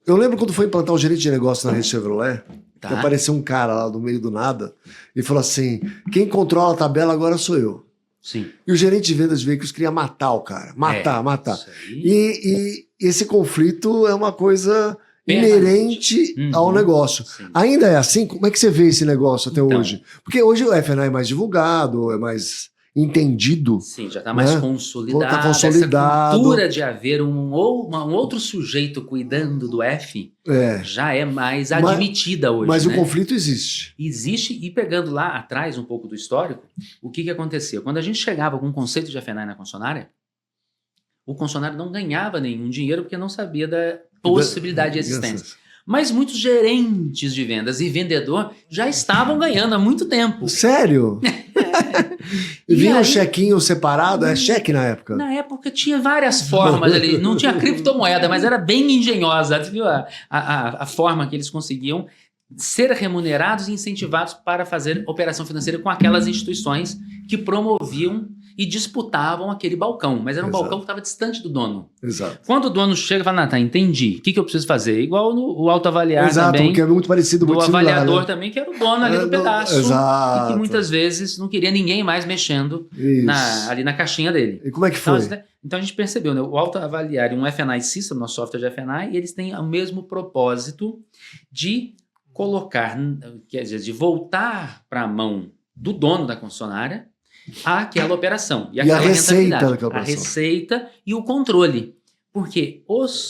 Speaker 1: Eu lembro quando foi implantar o gerente de negócio na rede Chevrolet, que apareceu um cara lá no meio do nada e falou assim, quem controla a tabela agora sou eu.
Speaker 2: Sim.
Speaker 1: E o gerente de vendas de veículos queria matar o cara. Matar. E esse conflito é uma coisa... inerente ao negócio. Sim. Ainda é assim? Como é que você vê esse negócio até hoje? Porque hoje o F&I é mais divulgado, é mais entendido.
Speaker 2: Sim, já está mais consolidado.
Speaker 1: Está consolidado.
Speaker 2: Essa cultura de haver um outro sujeito cuidando do F já é mais admitida hoje.
Speaker 1: Mas o conflito existe.
Speaker 2: Existe, e pegando lá atrás um pouco do histórico, o que aconteceu? Quando a gente chegava com um conceito de F&I na concessionária, o concessionário não ganhava nenhum dinheiro porque não sabia da possibilidade de existência. Mas muitos gerentes de vendas e vendedor já estavam ganhando há muito tempo.
Speaker 1: Sério? E vinha um chequinho separado? É cheque na época?
Speaker 2: Na época tinha várias formas ali. Não tinha criptomoeda, mas era bem engenhosa. Viu a forma que eles conseguiam ser remunerados e incentivados para fazer operação financeira com aquelas instituições que promoviam e disputavam aquele balcão, mas era um balcão que estava distante do dono.
Speaker 1: Exato.
Speaker 2: Quando o dono chega e fala, entendi, o que eu preciso fazer? Igual o autoavaliar
Speaker 1: Exato,
Speaker 2: também.
Speaker 1: que é muito parecido, muito similar.
Speaker 2: O avaliador também, que era o dono ali do pedaço.
Speaker 1: Exato.
Speaker 2: E que muitas vezes não queria ninguém mais mexendo ali na caixinha dele.
Speaker 1: E como é que foi?
Speaker 2: Então a gente percebeu, né? O autoavaliar e um F&I System, nosso software de F&I, eles têm o mesmo propósito de colocar, quer dizer, de voltar para a mão do dono da concessionária aquela operação. E a receita daquela operação. A receita e o controle. Porque,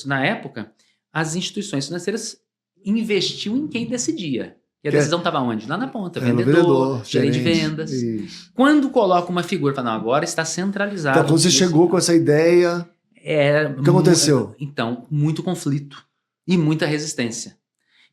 Speaker 2: na época, as instituições financeiras investiam em quem decidia. E a decisão estava onde? Lá na ponta. Vendedor, gerente de vendas. Isso. Quando coloca uma figura, fala, agora está centralizado.
Speaker 1: Então, quando você chegou com essa ideia, o que aconteceu?
Speaker 2: Então, muito conflito e muita resistência.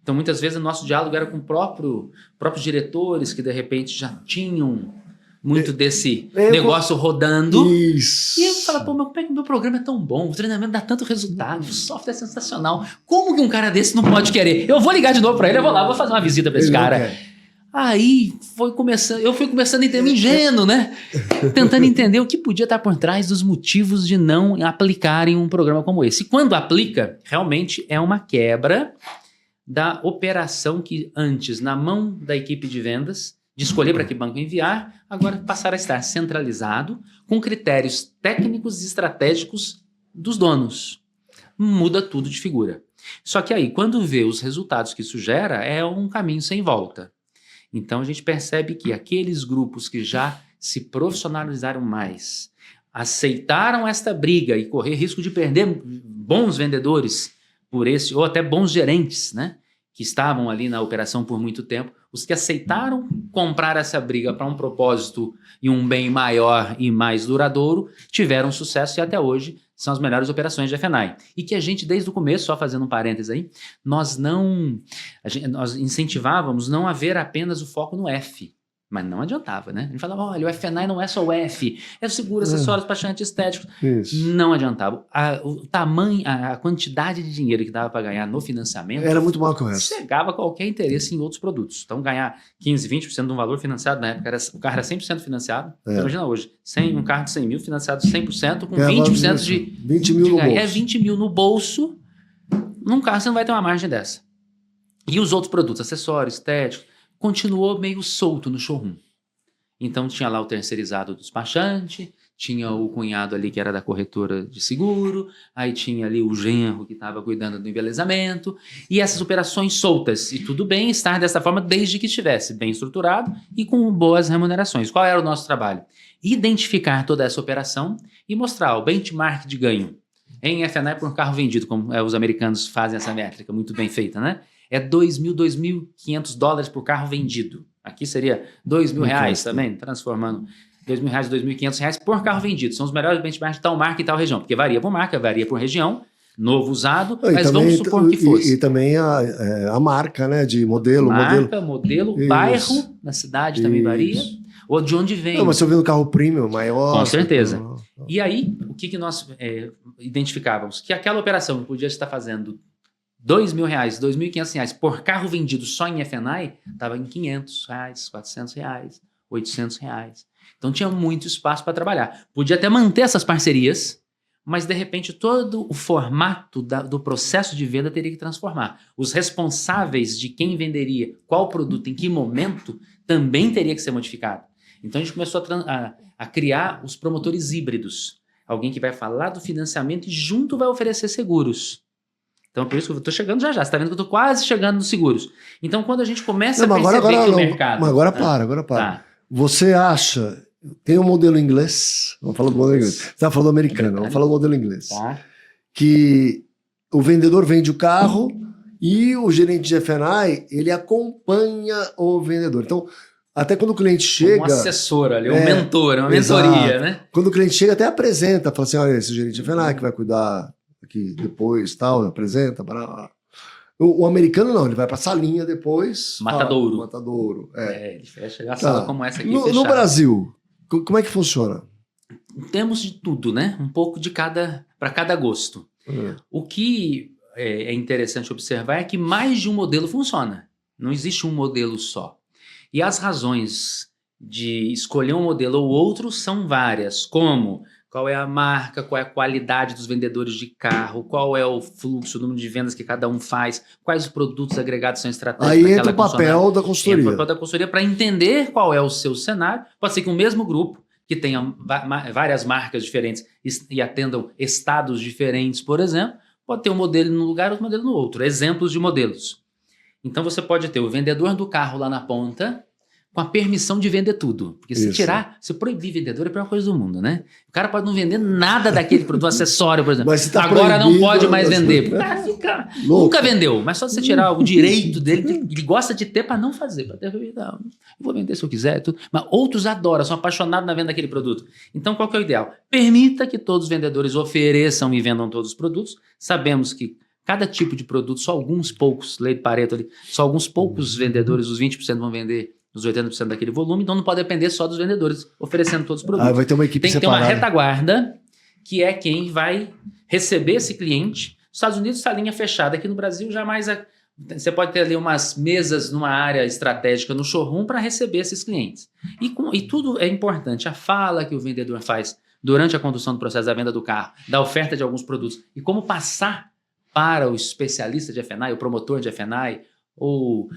Speaker 2: Então, muitas vezes, o nosso diálogo era com próprios diretores que, de repente, já tinham muito desse negócio rodando.
Speaker 1: Isso.
Speaker 2: E eu falo, mas como é que meu programa é tão bom? O treinamento dá tanto resultado, o software é sensacional. Como que um cara desse não pode querer? Eu vou ligar de novo para ele, eu vou lá, vou fazer uma visita para esse cara. Aí eu fui começando a entender, ingênuo, né? Tentando entender o que podia estar por trás dos motivos de não aplicarem um programa como esse. E quando aplica, realmente é uma quebra da operação que antes, na mão da equipe de vendas, de escolher para que banco enviar, agora passar a estar centralizado com critérios técnicos e estratégicos dos donos. Muda tudo de figura. Só que aí, quando vê os resultados que isso gera, é um caminho sem volta. Então, a gente percebe que aqueles grupos que já se profissionalizaram mais, aceitaram esta briga e correr risco de perder bons vendedores por esse, ou até bons gerentes, né, que estavam ali na operação por muito tempo, os que aceitaram comprar essa briga para um propósito e um bem maior e mais duradouro, tiveram sucesso e até hoje são as melhores operações de F&I. E que a gente, desde o começo, só fazendo um parênteses aí, nós incentivávamos não haver apenas o foco no F. Mas não adiantava, né? A gente falava, olha, o F&I não é só o F, é o seguro, acessórios, despachante, estéticos.
Speaker 1: Isso.
Speaker 2: Não adiantava. O tamanho, a quantidade de dinheiro que dava para ganhar no financiamento
Speaker 1: era muito maior que o resto.
Speaker 2: Cegava qualquer interesse em outros produtos. Então, ganhar 15%, 20% de um valor financiado, na época, o carro era 100% financiado. Imagina hoje, um carro de 100 mil financiado 100%, com 20% de
Speaker 1: 20 mil no bolso.
Speaker 2: É 20 mil no bolso. Num carro você não vai ter uma margem dessa. E os outros produtos, acessórios, estéticos, continuou meio solto no showroom. Então tinha lá o terceirizado do despachante, tinha o cunhado ali que era da corretora de seguro, aí tinha ali o genro que estava cuidando do embelezamento, e essas operações soltas. E tudo bem estar dessa forma desde que estivesse bem estruturado e com boas remunerações. Qual era o nosso trabalho? Identificar toda essa operação e mostrar o benchmark de ganho. Em F&I por carro vendido, como os americanos fazem essa métrica muito bem feita, né? É 2.000, 2.500 dólares por carro vendido. Aqui seria R$2.000 também, transformando R$2.000, R$2.500 por carro vendido. São os melhores benchmarks de tal marca e tal região. Porque varia por marca, varia por região, novo, usado, mas também, vamos supor que fosse.
Speaker 1: E também a marca, né, de modelo.
Speaker 2: Marca, modelo, bairro, na cidade também varia. Ou de onde vem.
Speaker 1: Não, mas se eu vi um carro premium, maior...
Speaker 2: Com certeza. E aí, o que nós identificávamos? Que aquela operação que podia estar fazendo R$2.000, R$2.500 por carro vendido só em F&I, estava em R$500, R$400, R$800. Então tinha muito espaço para trabalhar. Podia até manter essas parcerias, mas de repente todo o formato do processo de venda teria que transformar. Os responsáveis de quem venderia qual produto em que momento também teria que ser modificado. Então a gente começou a criar os promotores híbridos. Alguém que vai falar do financiamento e junto vai oferecer seguros. Então, por isso que eu estou chegando já. Você está vendo que eu estou quase chegando nos seguros. Então, quando a gente começa a perceber que o mercado...
Speaker 1: Mas agora para. Tá. Você acha... Tem um modelo inglês... Vamos falar do modelo inglês. Você está falando do americano. Vamos falar do modelo inglês. Tá. Que o vendedor vende o carro e o gerente de F&I, ele acompanha o vendedor. Então, até quando o cliente chega...
Speaker 2: Um assessor ali, um mentor, uma mentoria, né?
Speaker 1: Quando o cliente chega, até apresenta. Fala assim, olha, esse gerente de F&I que vai cuidar... que depois tal, apresenta, o americano não, ele vai para a salinha depois.
Speaker 2: Matadouro. Ele fecha a sala como essa aqui.
Speaker 1: No Brasil, como é que funciona?
Speaker 2: Temos de tudo, né? Um pouco de para cada gosto. O que é interessante observar é que mais de um modelo funciona. Não existe um modelo só. E as razões de escolher um modelo ou outro são várias, como... Qual é a marca, qual é a qualidade dos vendedores de carro, qual é o fluxo, o número de vendas que cada um faz, quais os produtos agregados são estratégicos.
Speaker 1: Aí entra o papel da consultoria.
Speaker 2: Entra o papel da consultoria para entender qual é o seu cenário. Pode ser que o mesmo grupo, que tenha várias marcas diferentes e atendam estados diferentes, por exemplo, pode ter um modelo num lugar e outro modelo no outro. Exemplos de modelos. Então você pode ter o vendedor do carro lá na ponta, com a permissão de vender tudo. Porque se proibir vendedor é a pior coisa do mundo, né? O cara pode não vender nada daquele produto, acessório, por exemplo.
Speaker 1: Mas
Speaker 2: agora não pode mais vender. O cara fica... Nunca vendeu, mas só você tirar o direito dele, ele gosta de ter para não fazer. Para ter, não, eu vou vender se eu quiser. Tudo. Mas outros adoram, são apaixonados na venda daquele produto. Então, qual que é o ideal? Permita que todos os vendedores ofereçam e vendam todos os produtos. Sabemos que cada tipo de produto, só alguns poucos, lei de Pareto ali, só alguns poucos vendedores, os 20% vão vender os 80% daquele volume, então não pode depender só dos vendedores oferecendo todos os produtos.
Speaker 1: Vai ter uma equipe
Speaker 2: separada. Tem que ter uma retaguarda, que é quem vai receber esse cliente. Nos Estados Unidos está a linha fechada, aqui no Brasil já mais Você pode ter ali umas mesas numa área estratégica no showroom para receber esses clientes. E tudo é importante. A fala que o vendedor faz durante a condução do processo da venda do carro, da oferta de alguns produtos, e como passar para o especialista de F&I, o promotor de F&I, ou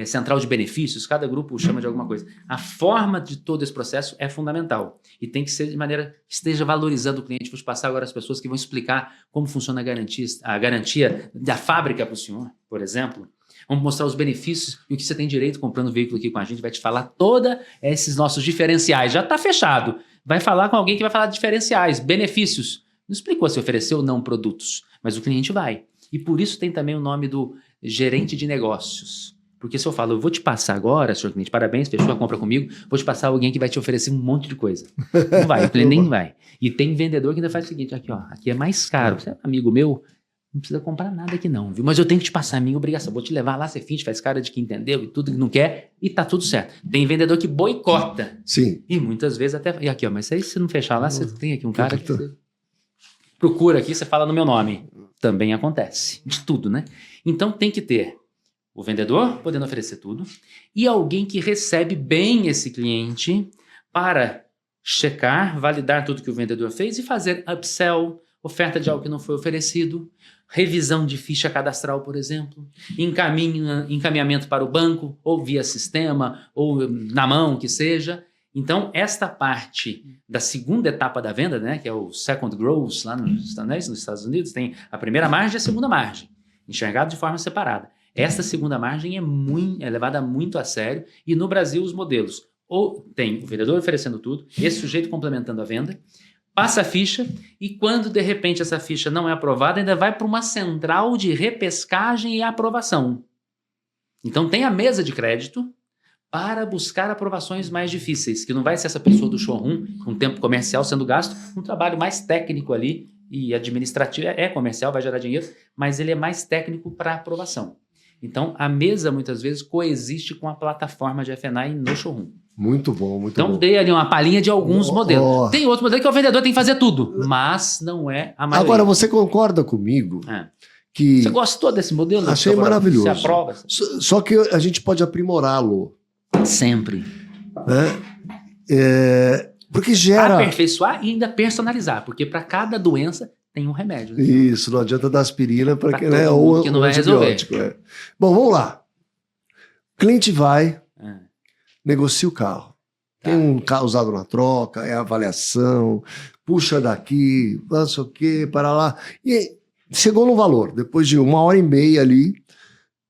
Speaker 2: central de benefícios, cada grupo chama de alguma coisa. A forma de todo esse processo é fundamental e tem que ser de maneira que esteja valorizando o cliente. Vou te passar agora as pessoas que vão explicar como funciona a garantia da fábrica para o senhor, por exemplo. Vamos mostrar os benefícios e o que você tem direito comprando o veículo aqui com a gente. Vai te falar todos esses nossos diferenciais. Já está fechado. Vai falar com alguém que vai falar de diferenciais, benefícios. Não explicou se ofereceu ou não produtos, mas o cliente vai. E por isso tem também o nome do gerente de negócios. Porque se eu falo, eu vou te passar agora, senhor cliente, parabéns, fechou a compra comigo, vou te passar alguém que vai te oferecer um monte de coisa. Não vai, o cliente nem vai. E tem vendedor que ainda faz o seguinte, aqui ó, aqui é mais caro, você é amigo meu, não precisa comprar nada aqui não, viu? Mas eu tenho que te passar a minha obrigação, vou te levar lá, você finge, faz cara de que entendeu e tudo que não quer, e tá tudo certo. Tem vendedor que boicota.
Speaker 1: Sim.
Speaker 2: E muitas vezes até, e aqui ó, mas aí se não fechar lá, você tem aqui um cara que você procura aqui, você fala no meu nome. Também acontece, de tudo, né? Então tem que ter o vendedor podendo oferecer tudo e alguém que recebe bem esse cliente para checar, validar tudo que o vendedor fez e fazer upsell, oferta de algo que não foi oferecido, revisão de ficha cadastral, por exemplo, encaminhamento para o banco, ou via sistema, ou na mão, que seja. Então, esta parte da segunda etapa da venda, né, que é o second growth, lá nos Estados Unidos, tem a primeira margem e a segunda margem, enxergado de forma separada. Essa segunda margem é levada muito a sério e no Brasil os modelos ou tem o vendedor oferecendo tudo, esse sujeito complementando a venda, passa a ficha e quando de repente essa ficha não é aprovada ainda vai para uma central de repescagem e aprovação. Então tem a mesa de crédito para buscar aprovações mais difíceis, que não vai ser essa pessoa do showroom com tempo comercial sendo gasto, um trabalho mais técnico ali e administrativo, é comercial, vai gerar dinheiro, mas ele é mais técnico para aprovação. Então, a mesa, muitas vezes, coexiste com a plataforma de F&I no showroom.
Speaker 1: Muito bom, muito bom.
Speaker 2: Então, dei ali uma palhinha de alguns modelos. Tem outro modelo que o vendedor tem que fazer tudo, mas não é a maioria.
Speaker 1: Agora, você concorda comigo que...
Speaker 2: Você gostou desse modelo?
Speaker 1: Achei maravilhoso.
Speaker 2: Você aprova?
Speaker 1: Só que a gente pode aprimorá-lo.
Speaker 2: Sempre.
Speaker 1: Né? Porque gera...
Speaker 2: Aperfeiçoar e ainda personalizar, porque para cada doença tem um remédio. Né?
Speaker 1: Isso, não adianta dar aspirina para quem, né?
Speaker 2: Ou que não vai resolver.
Speaker 1: Bom, vamos lá. O cliente vai, negocia o carro. Tem um carro usado na troca, é avaliação, puxa daqui, não sei o quê, para lá. E chegou no valor, depois de 1h30 ali,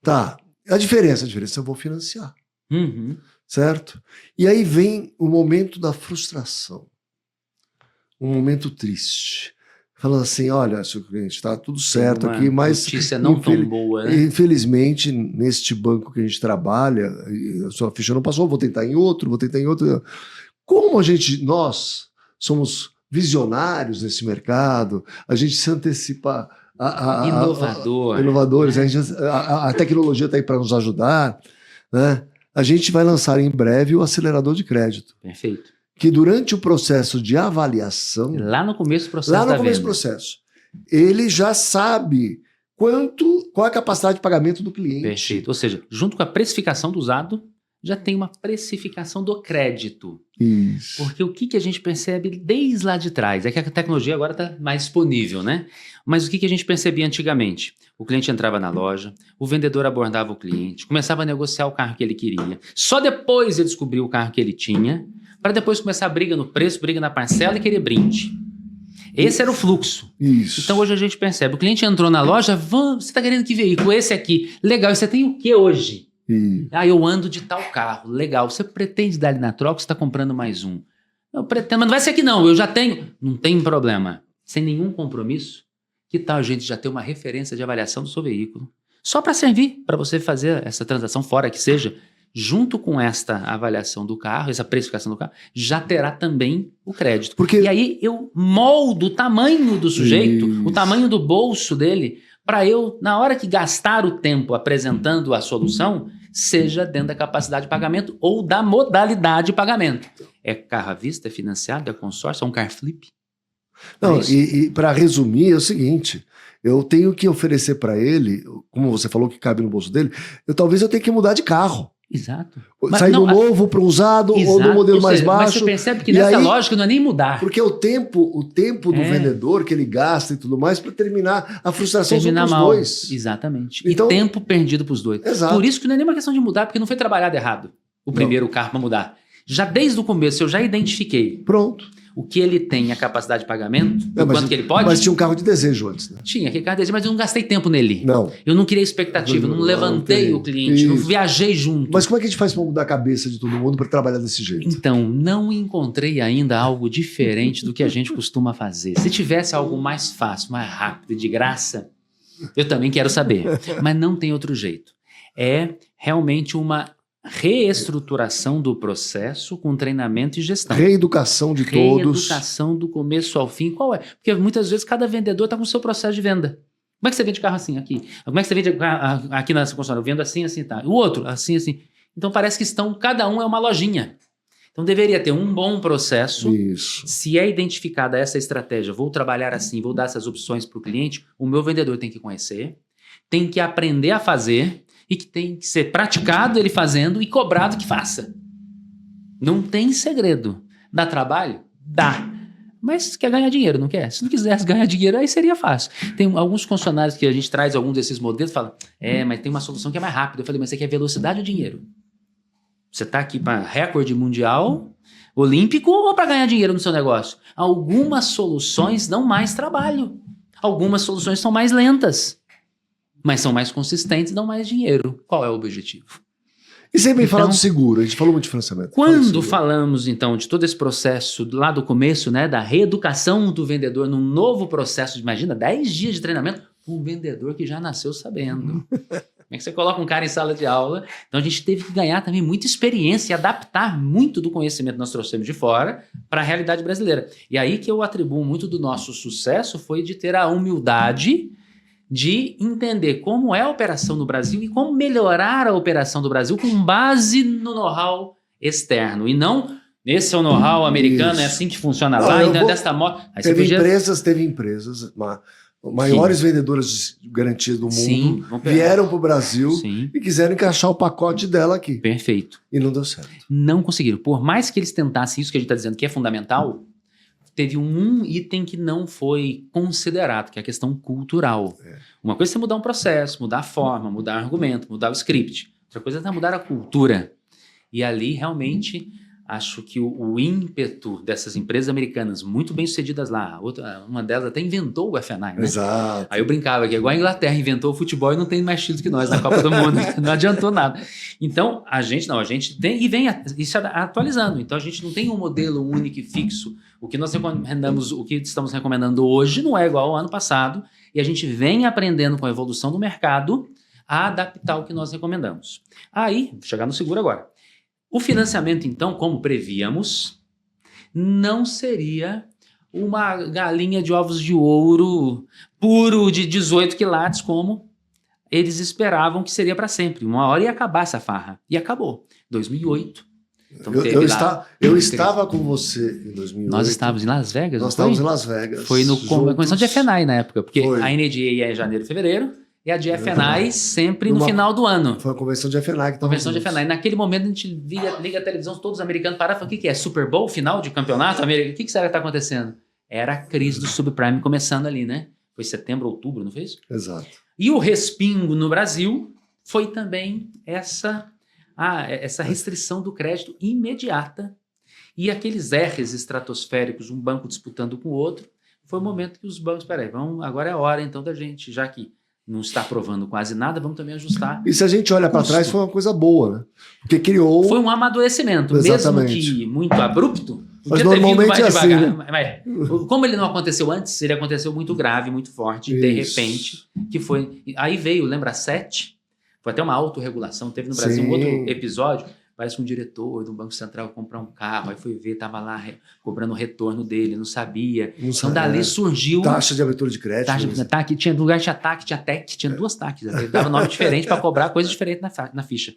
Speaker 1: tá. A diferença eu vou financiar.
Speaker 2: Uhum.
Speaker 1: Certo? E aí vem o momento da frustração. Um momento triste. Falando assim, olha, seu cliente, está tudo certo aqui, mas...
Speaker 2: notícia não tão boa, né?
Speaker 1: Infelizmente, neste banco que a gente trabalha, a sua ficha não passou, vou tentar em outro. Como nós somos visionários nesse mercado, a gente se antecipa... Inovadores, né? A tecnologia está aí para nos ajudar, né? A gente vai lançar em breve o acelerador de crédito.
Speaker 2: Perfeito.
Speaker 1: Que durante o processo de avaliação...
Speaker 2: Lá no começo do processo
Speaker 1: ele já sabe qual é a capacidade de pagamento do cliente.
Speaker 2: Perfeito. Ou seja, junto com a precificação do usado, já tem uma precificação do crédito.
Speaker 1: Isso.
Speaker 2: Porque o que a gente percebe desde lá de trás? É que a tecnologia agora está mais disponível, né? Mas o que a gente percebia antigamente? O cliente entrava na loja, o vendedor abordava o cliente, começava a negociar o carro que ele queria. Só depois ele descobriu o carro que ele tinha, para depois começar a briga no preço, briga na parcela e querer brinde. Esse era o fluxo.
Speaker 1: Isso.
Speaker 2: Então hoje a gente percebe, o cliente entrou na loja, você está querendo que veículo? Esse aqui. Legal, e você tem o que hoje? Eu ando de tal carro. Legal, você pretende dar ele na troca ou você está comprando mais um? Eu pretendo, mas não vai ser aqui não, eu já tenho. Não tem problema. Sem nenhum compromisso, que tal a gente já ter uma referência de avaliação do seu veículo? Só para servir, para você fazer essa transação fora que seja, junto com esta avaliação do carro, essa precificação do carro, já terá também o crédito. E aí eu moldo o tamanho do sujeito, o tamanho do bolso dele, para eu, na hora que gastar o tempo apresentando a solução, seja dentro da capacidade de pagamento ou da modalidade de pagamento. É carro à vista, é financiado, é consórcio, é um car flip?
Speaker 1: Não, e para resumir, é o seguinte, eu tenho que oferecer para ele como você falou que cabe no bolso dele, talvez eu tenha que mudar de carro.
Speaker 2: Exato.
Speaker 1: Sair do novo para o usado, ou do modelo mais baixo.
Speaker 2: Mas você percebe que nessa lógica não é nem mudar.
Speaker 1: Porque o tempo do vendedor que ele gasta e tudo mais para terminar a frustração dos dois.
Speaker 2: Exatamente.
Speaker 1: Então,
Speaker 2: e tempo perdido para os dois.
Speaker 1: Exato.
Speaker 2: Por isso que não é nem uma questão de mudar, porque não foi trabalhado errado o primeiro carro para mudar. Já desde o começo eu já identifiquei.
Speaker 1: Pronto.
Speaker 2: O que ele tem, a capacidade de pagamento, quanto que ele pode.
Speaker 1: Mas tinha um carro de desejo antes, né?
Speaker 2: Tinha aquele carro de desejo, mas eu não gastei tempo nele.
Speaker 1: Não.
Speaker 2: Eu não criei expectativa, não levantei o cliente, não viajei junto.
Speaker 1: Mas como é que a gente faz para mudar a cabeça de todo mundo para trabalhar desse jeito?
Speaker 2: Então, não encontrei ainda algo diferente do que a gente costuma fazer. Se tivesse algo mais fácil, mais rápido, de graça, eu também quero saber. Mas não tem outro jeito. É realmente uma reestruturação do processo com treinamento e gestão.
Speaker 1: Reeducação de todos.
Speaker 2: Reeducação do começo ao fim. Qual é? Porque muitas vezes cada vendedor está com o seu processo de venda. Como é que você vende carro assim, aqui? Como é que você vende aqui na concessionária? Eu vendo assim, assim, tá. O outro, assim, assim. Então parece que cada um é uma lojinha. Então deveria ter um bom processo.
Speaker 1: Isso.
Speaker 2: Se é identificada essa estratégia, vou trabalhar assim, vou dar essas opções para o cliente, o meu vendedor tem que conhecer, tem que aprender a fazer e que tem que ser praticado ele fazendo e cobrado que faça. Não tem segredo. Dá trabalho? Dá. Mas quer ganhar dinheiro, não quer? Se não quisesse ganhar dinheiro, aí seria fácil. Tem alguns funcionários que a gente traz algum desses modelos e fala, mas tem uma solução que é mais rápida. Eu falei, mas você quer velocidade ou dinheiro? Você está aqui para recorde mundial, olímpico ou para ganhar dinheiro no seu negócio? Algumas soluções dão mais trabalho. Algumas soluções são mais lentas. Mas são mais consistentes e dão mais dinheiro. Qual é o objetivo?
Speaker 1: E você me fala do seguro, a gente falou muito de financiamento.
Speaker 2: Quando falamos, então, de todo esse processo lá do começo, né, da reeducação do vendedor num novo processo, imagina, 10 dias de treinamento, um vendedor que já nasceu sabendo. Como é que você coloca um cara em sala de aula? Então a gente teve que ganhar também muita experiência e adaptar muito do conhecimento que nós trouxemos de fora para a realidade brasileira. E aí que eu atribuo muito do nosso sucesso foi de ter a humildade de entender como é a operação no Brasil e como melhorar a operação do Brasil com base no know-how externo. E não, esse é o know-how americano, é assim que funciona lá, e desta moda.
Speaker 1: Teve empresas, maiores vendedoras de garantias do mundo, vieram para o Brasil e quiseram encaixar o pacote dela aqui.
Speaker 2: Perfeito.
Speaker 1: E não deu certo.
Speaker 2: Não conseguiram. Por mais que eles tentassem isso que a gente está dizendo que é fundamental, teve um item que não foi considerado, que é a questão cultural. Uma coisa é você mudar um processo, mudar a forma, mudar o argumento, mudar o script. Outra coisa é mudar a cultura. E ali, realmente, acho que o ímpeto dessas empresas americanas, muito bem sucedidas lá, uma delas até inventou o F9, né?
Speaker 1: Exato.
Speaker 2: Aí eu brincava que igual a Inglaterra inventou o futebol e não tem mais título que nós na Copa do Mundo. Não adiantou nada. Então, a gente tem e vem isso atualizando. Então, a gente não tem um modelo único e fixo. O que nós recomendamos, o que estamos recomendando hoje não é igual ao ano passado, e a gente vem aprendendo com a evolução do mercado a adaptar o que nós recomendamos. Aí, vou chegar no seguro agora. O financiamento, então, como prevíamos, não seria uma galinha de ovos de ouro puro de 18 quilates, como eles esperavam que seria para sempre. Uma hora ia acabar essa farra. E acabou. 2008. Então,
Speaker 1: eu estava com você em 2008.
Speaker 2: Nós estávamos em Las Vegas?
Speaker 1: Nós estávamos em Las Vegas.
Speaker 2: Foi na convenção de FNAI na época, porque a NDA é em janeiro e fevereiro, e a de FNAI sempre no final do ano.
Speaker 1: Foi a convenção de FNAI que
Speaker 2: Convenção de FNAI. Naquele momento a gente liga a televisão, todos os americanos pararam e falaram, o que é? Super Bowl? Final de campeonato? O que será que está acontecendo? Era a crise do subprime começando ali, né? Foi setembro, outubro, não foi isso?
Speaker 1: Exato.
Speaker 2: E o respingo no Brasil foi também essa restrição do crédito imediata e aqueles R's estratosféricos, um banco disputando com o outro. Foi o momento que os bancos, agora é a hora então da gente, já que não está aprovando quase nada, vamos também ajustar.
Speaker 1: E se a gente olha para trás, foi uma coisa boa, né? Porque criou...
Speaker 2: Foi um amadurecimento,
Speaker 1: Exatamente.
Speaker 2: Mesmo que muito abrupto.
Speaker 1: Mas normalmente é assim,
Speaker 2: né? Como ele não aconteceu antes, ele aconteceu muito grave, muito forte, de repente, que foi... Aí veio, lembra, a 7? Foi até uma autorregulação, teve no Brasil um outro episódio, parece que um diretor do Banco Central comprar um carro, aí foi ver, estava lá cobrando o retorno dele, não sabia. Então dali surgiu...
Speaker 1: Taxa de abertura de crédito.
Speaker 2: Tinha lugar, tinha TAC, tinha TEC, tinha duas TACs, dava nome diferente para cobrar coisas diferentes na ficha.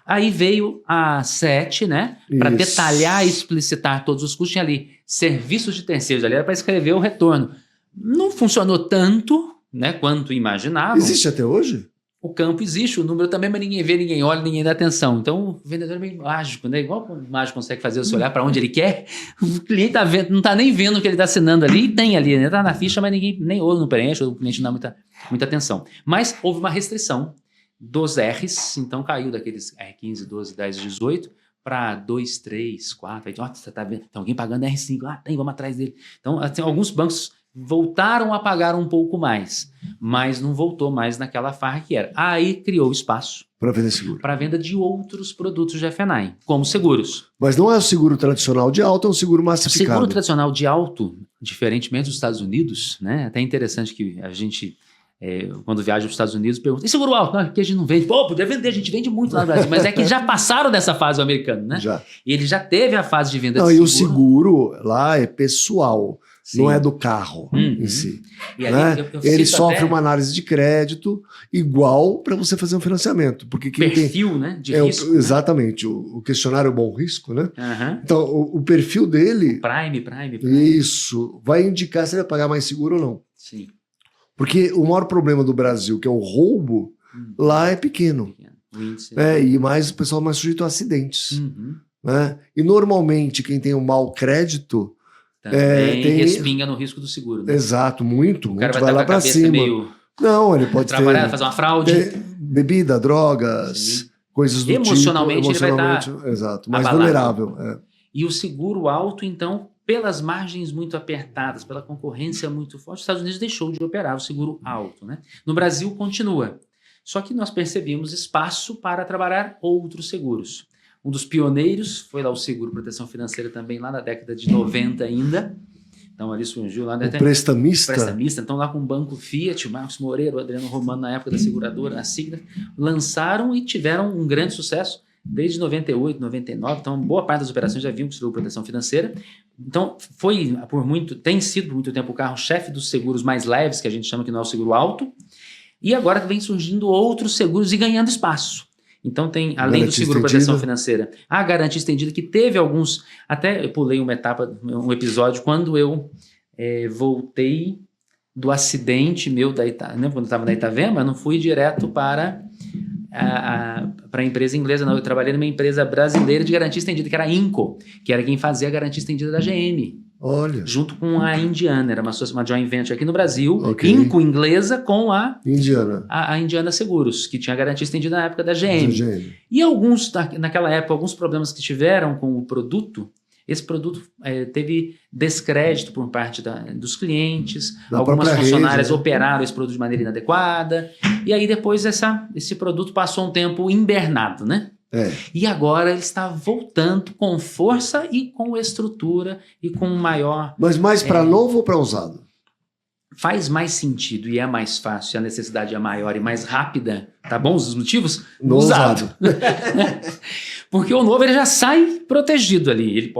Speaker 2: Aí veio a 7, né, para detalhar e explicitar todos os custos, tinha ali serviços de terceiros, ali era para escrever o retorno. Não funcionou tanto, né, quanto imaginavam.
Speaker 1: Existe até hoje?
Speaker 2: o campo existe, o número também, mas ninguém vê, ninguém olha, ninguém dá atenção. Então, o vendedor é meio mágico, né? Igual o mágico consegue fazer você olhar para onde ele quer, o cliente tá vendo, não está nem vendo o que ele está assinando ali, e tem ali, né? Está na ficha, mas ninguém nem ou não preenche, ou o cliente não dá muita atenção. Mas houve uma restrição dos R's, então caiu daqueles R15, 12, 10, 18 para 2, 3, 4. Aí, você tá vendo? Tem alguém pagando R5, tem, vamos atrás dele. Então, assim, alguns bancos voltaram a pagar um pouco mais, mas não voltou mais naquela farra que era. Aí criou espaço
Speaker 1: para vender seguro.
Speaker 2: Para venda de outros produtos de F&I, como seguros.
Speaker 1: Mas não é o seguro tradicional de auto, é um seguro massificado.
Speaker 2: O seguro tradicional de auto, diferentemente dos Estados Unidos, né? Até interessante que a gente, quando viaja para os Estados Unidos, pergunta, e seguro alto? Não, que a gente não vende. Pô, podia vender, a gente vende muito lá no Brasil, mas é que já passaram dessa fase o americano, né?
Speaker 1: Já.
Speaker 2: E ele já teve a fase de venda
Speaker 1: não,
Speaker 2: de seguro.
Speaker 1: E o seguro lá é pessoal. Sim. Não é do carro em si.
Speaker 2: E ali,
Speaker 1: né? Ele sofre uma análise de crédito igual para você fazer um financiamento. Porque quem
Speaker 2: perfil, né? De risco.
Speaker 1: Exatamente. Né? O questionário Bom Risco, né?
Speaker 2: Uhum.
Speaker 1: Então, o perfil dele...
Speaker 2: Prime.
Speaker 1: Isso. Vai indicar se ele vai pagar mais seguro ou não.
Speaker 2: Sim.
Speaker 1: Porque o maior problema do Brasil, que é o roubo, lá é pequeno.
Speaker 2: O índice.
Speaker 1: E mais o pessoal mais sujeito a acidentes. Né? E normalmente quem tem um mau crédito...
Speaker 2: Também respinga no risco do seguro. Né?
Speaker 1: Exato, muito.
Speaker 2: O cara
Speaker 1: vai lá para cima.
Speaker 2: Meio
Speaker 1: não, ele pode
Speaker 2: fazer uma fraude.
Speaker 1: Bebida, drogas, coisas do
Speaker 2: emocionalmente,
Speaker 1: tipo.
Speaker 2: Emocionalmente, ele vai estar
Speaker 1: exato, mais vulnerável.
Speaker 2: E o seguro alto, então, pelas margens muito apertadas, pela concorrência muito forte, os Estados Unidos deixou de operar o seguro alto. Né? No Brasil, continua. Só que nós percebemos espaço para trabalhar outros seguros. Um dos pioneiros foi lá o seguro proteção financeira também, lá na década de 90 ainda. Então ali surgiu lá...
Speaker 1: O prestamista.
Speaker 2: Então lá com o Banco Fiat, o Marcos Moreira, o Adriano Romano, na época da seguradora, a Signa, lançaram e tiveram um grande sucesso desde 98, 99. Então boa parte das operações já vinham com seguro proteção financeira. Então tem sido por muito tempo o carro-chefe dos seguros mais leves, que a gente chama que não é o seguro alto. E agora vem surgindo outros seguros e ganhando espaço. Então tem, além do seguro proteção financeira, a garantia estendida, que teve alguns, até eu pulei um episódio, quando eu voltei do acidente meu, quando eu estava na Itavema, eu não fui direto para a empresa inglesa, não, eu trabalhei numa empresa brasileira de garantia estendida, que era a Inco, que era quem fazia a garantia estendida da GM.
Speaker 1: Olha.
Speaker 2: Junto com a Indiana, era uma joint venture aqui no Brasil, Inco inglesa com a Indiana Seguros, que tinha garantia estendida na época da GM. E naquela época, alguns problemas que tiveram com o produto, esse produto teve descrédito por parte dos clientes, algumas funcionárias rede, operaram esse produto de maneira inadequada, e aí depois esse produto passou um tempo hibernado, né? E agora ele está voltando com força e com estrutura e com maior...
Speaker 1: Mas mais para novo ou para usado?
Speaker 2: Faz mais sentido e é mais fácil, a necessidade é maior e mais rápida, tá bom os motivos?
Speaker 1: No usado.
Speaker 2: Porque o novo ele já sai protegido ali, ele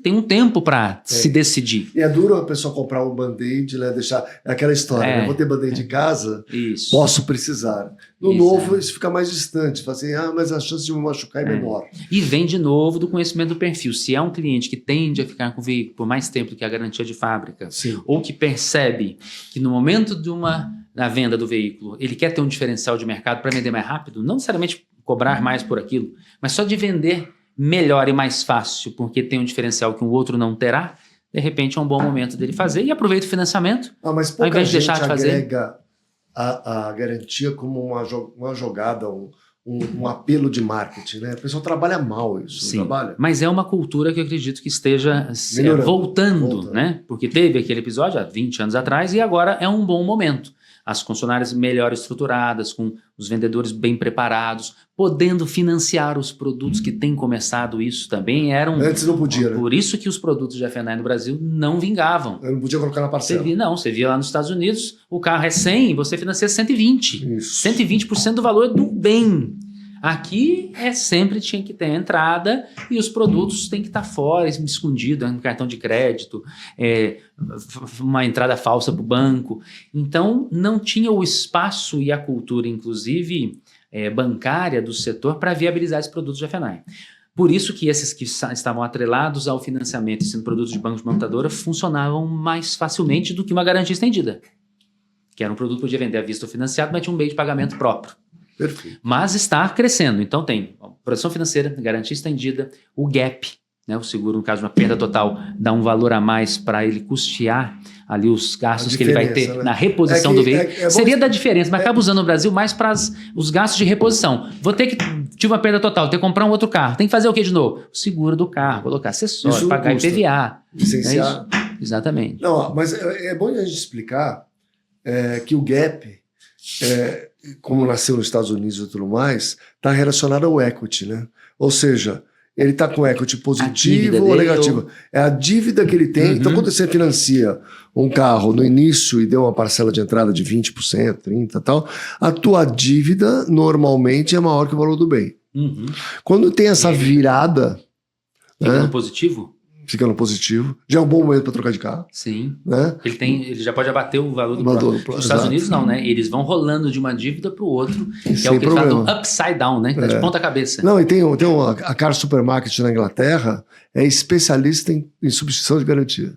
Speaker 2: ter um tempo para se decidir.
Speaker 1: E é duro a pessoa comprar um band-aid, né? Deixar aquela história, eu vou ter band-aid em casa, posso precisar. No novo isso fica mais distante, fala assim, mas a chance de me machucar é menor.
Speaker 2: E vem de novo do conhecimento do perfil. Se é um cliente que tende a ficar com o veículo por mais tempo do que a garantia de fábrica, ou que percebe que no momento da venda do veículo, ele quer ter um diferencial de mercado para vender mais rápido, não necessariamente cobrar mais por aquilo, mas só de vender melhor e mais fácil, porque tem um diferencial que o outro não terá, de repente é um bom momento dele fazer e aproveita o financiamento,
Speaker 1: mas pouca ao invés de deixar de fazer. Agrega a garantia como uma jogada, um apelo de marketing, né? A pessoa trabalha mal isso,
Speaker 2: Sim,
Speaker 1: não trabalha?
Speaker 2: Mas é uma cultura que eu acredito que esteja voltando, né? Porque teve aquele episódio há 20 anos atrás e agora é um bom momento. As concessionárias melhor estruturadas, com os vendedores bem preparados, podendo financiar os produtos que têm começado isso também eram...
Speaker 1: Antes não podia, né?
Speaker 2: Por isso que os produtos de F&I no Brasil não vingavam.
Speaker 1: Eu não podia colocar na parcela.
Speaker 2: Você via lá nos Estados Unidos, o carro é 100 e você financia 120.
Speaker 1: Isso.
Speaker 2: 120% do valor do bem. Aqui sempre tinha que ter a entrada e os produtos têm que estar fora, escondido, no cartão de crédito, uma entrada falsa para o banco. Então, não tinha o espaço e a cultura, inclusive, bancária do setor para viabilizar esses produtos de F&I. Por isso que esses que estavam atrelados ao financiamento e sendo produtos de banco de montadora funcionavam mais facilmente do que uma garantia estendida, que era um produto que podia vender à vista ou financiado, mas tinha um meio de pagamento próprio.
Speaker 1: Perfeito.
Speaker 2: Mas está crescendo. Então tem proteção financeira, garantia estendida, o gap, né, o seguro, no caso de uma perda total, dá um valor a mais para ele custear ali os gastos que ele vai ter, né, na reposição do veículo. Seria da diferença, mas acaba usando no Brasil mais para os gastos de reposição. Tive uma perda total, ter que comprar um outro carro. Tem que fazer o que de novo? O seguro do carro, colocar acessório, pagar IPVA.
Speaker 1: Licenciar.
Speaker 2: Exatamente.
Speaker 1: Não, mas é bom a gente explicar que o gap, como nasceu nos Estados Unidos e tudo mais, está relacionado ao equity, né? Ou seja, ele está com equity positivo ou negativo. É a dívida que ele tem. Então, quando você financia um carro no início e deu uma parcela de entrada de 20%, 30% e tal, a tua dívida normalmente é maior que o valor do bem. Quando tem essa virada...
Speaker 2: Fica no positivo?
Speaker 1: Fica no positivo. Já é um bom momento para trocar de carro.
Speaker 2: Sim.
Speaker 1: Né?
Speaker 2: Ele já pode abater o valor do próprio. Nos Estados Unidos não, né? Eles vão rolando de uma dívida para o outro, que é o que eles falam do upside down, né? Que tá de ponta cabeça.
Speaker 1: Não, e tem a Car Supermarket na Inglaterra, é especialista em substituição de garantia.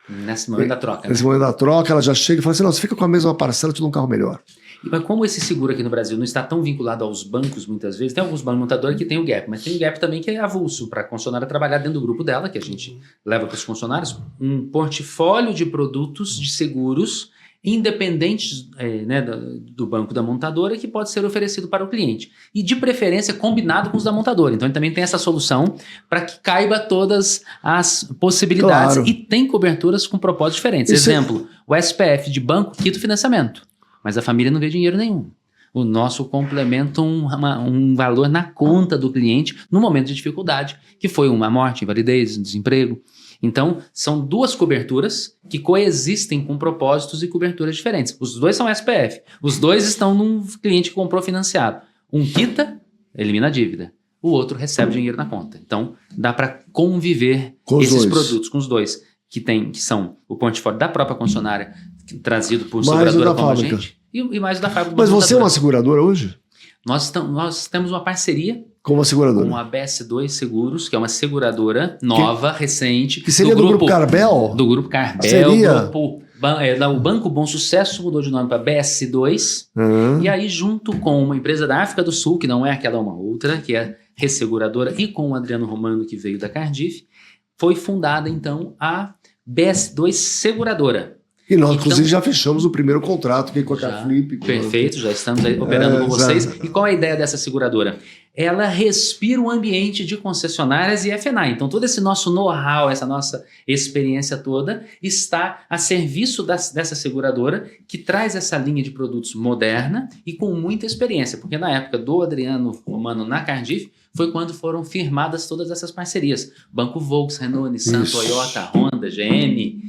Speaker 2: Nesse momento da troca.
Speaker 1: Nesse momento da troca, ela já chega e fala assim, não, você fica com a mesma parcela, eu te dou um carro melhor.
Speaker 2: Mas como esse seguro aqui no Brasil não está tão vinculado aos bancos, muitas vezes, tem alguns bancos montadores que tem o gap, mas tem o gap também que é avulso para a concessionária trabalhar dentro do grupo dela, que a gente leva para os funcionários, um portfólio de produtos de seguros independentes né, do banco da montadora que pode ser oferecido para o cliente. E de preferência combinado com os da montadora. Então ele também tem essa solução para que caiba todas as possibilidades. Claro. E tem coberturas com propósitos diferentes. Exemplo, o SPF de banco quita o financiamento. Mas a família não vê dinheiro nenhum. O nosso complementa um valor na conta do cliente no momento de dificuldade, que foi uma morte, invalidez, desemprego. Então, são duas coberturas que coexistem com propósitos e coberturas diferentes. Os dois são SPF. Os dois estão num cliente que comprou financiado. Um quita, elimina a dívida. O outro recebe dinheiro na conta. Então, dá para conviver com esses produtos com os dois, que são o portfólio da própria concessionária, trazido por seguradora como a gente, e mais o da fábrica.
Speaker 1: Mas você é uma seguradora hoje?
Speaker 2: Nós temos uma parceria
Speaker 1: com uma seguradora,
Speaker 2: com a BS2 Seguros, que é uma seguradora nova, recente.
Speaker 1: Que seria do grupo Carbel?
Speaker 2: Do grupo Carbel.
Speaker 1: Seria?
Speaker 2: O Banco Bom Sucesso mudou de nome para BS2. E aí, junto com uma empresa da África do Sul, que não é aquela uma outra, que é resseguradora, e com o Adriano Romano, que veio da Cardiff, foi fundada, então, a BS2 Seguradora.
Speaker 1: E nós, inclusive, já fechamos o primeiro contrato aqui com a Carflip.
Speaker 2: Perfeito, já estamos aí operando com vocês. E qual é a ideia dessa seguradora? Ela respira um ambiente de concessionárias e F&I. Então, todo esse nosso know-how, essa nossa experiência toda, está a serviço dessa seguradora, que traz essa linha de produtos moderna e com muita experiência. Porque na época do Adriano Romano na Cardiff, foi quando foram firmadas todas essas parcerias. Banco Volkswagen, Renault, Nissan, Toyota, Honda, GM,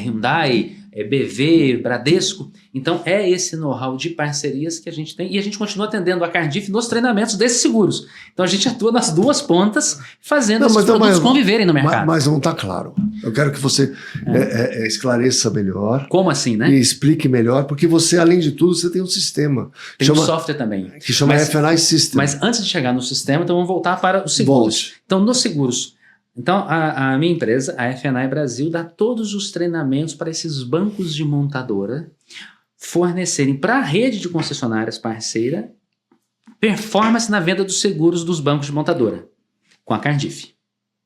Speaker 2: Hyundai, BV, Bradesco. Então é esse know-how de parcerias que a gente tem, e a gente continua atendendo a Cardiff nos treinamentos desses seguros. Então a gente atua nas duas pontas, fazendo esses produtos conviverem no mercado.
Speaker 1: Mas não está claro. Eu quero que você esclareça melhor.
Speaker 2: Como assim, né?
Speaker 1: E explique melhor, porque você, além de tudo, você tem um sistema.
Speaker 2: Tem um software também.
Speaker 1: Que chama F&I System.
Speaker 2: Mas antes de chegar no sistema, então vamos voltar para os seguros. Então, nos seguros, então, a minha empresa, a F&I Brasil, dá todos os treinamentos para esses bancos de montadora fornecerem para a rede de concessionárias parceira performance na venda dos seguros dos bancos de montadora, com a Cardiff.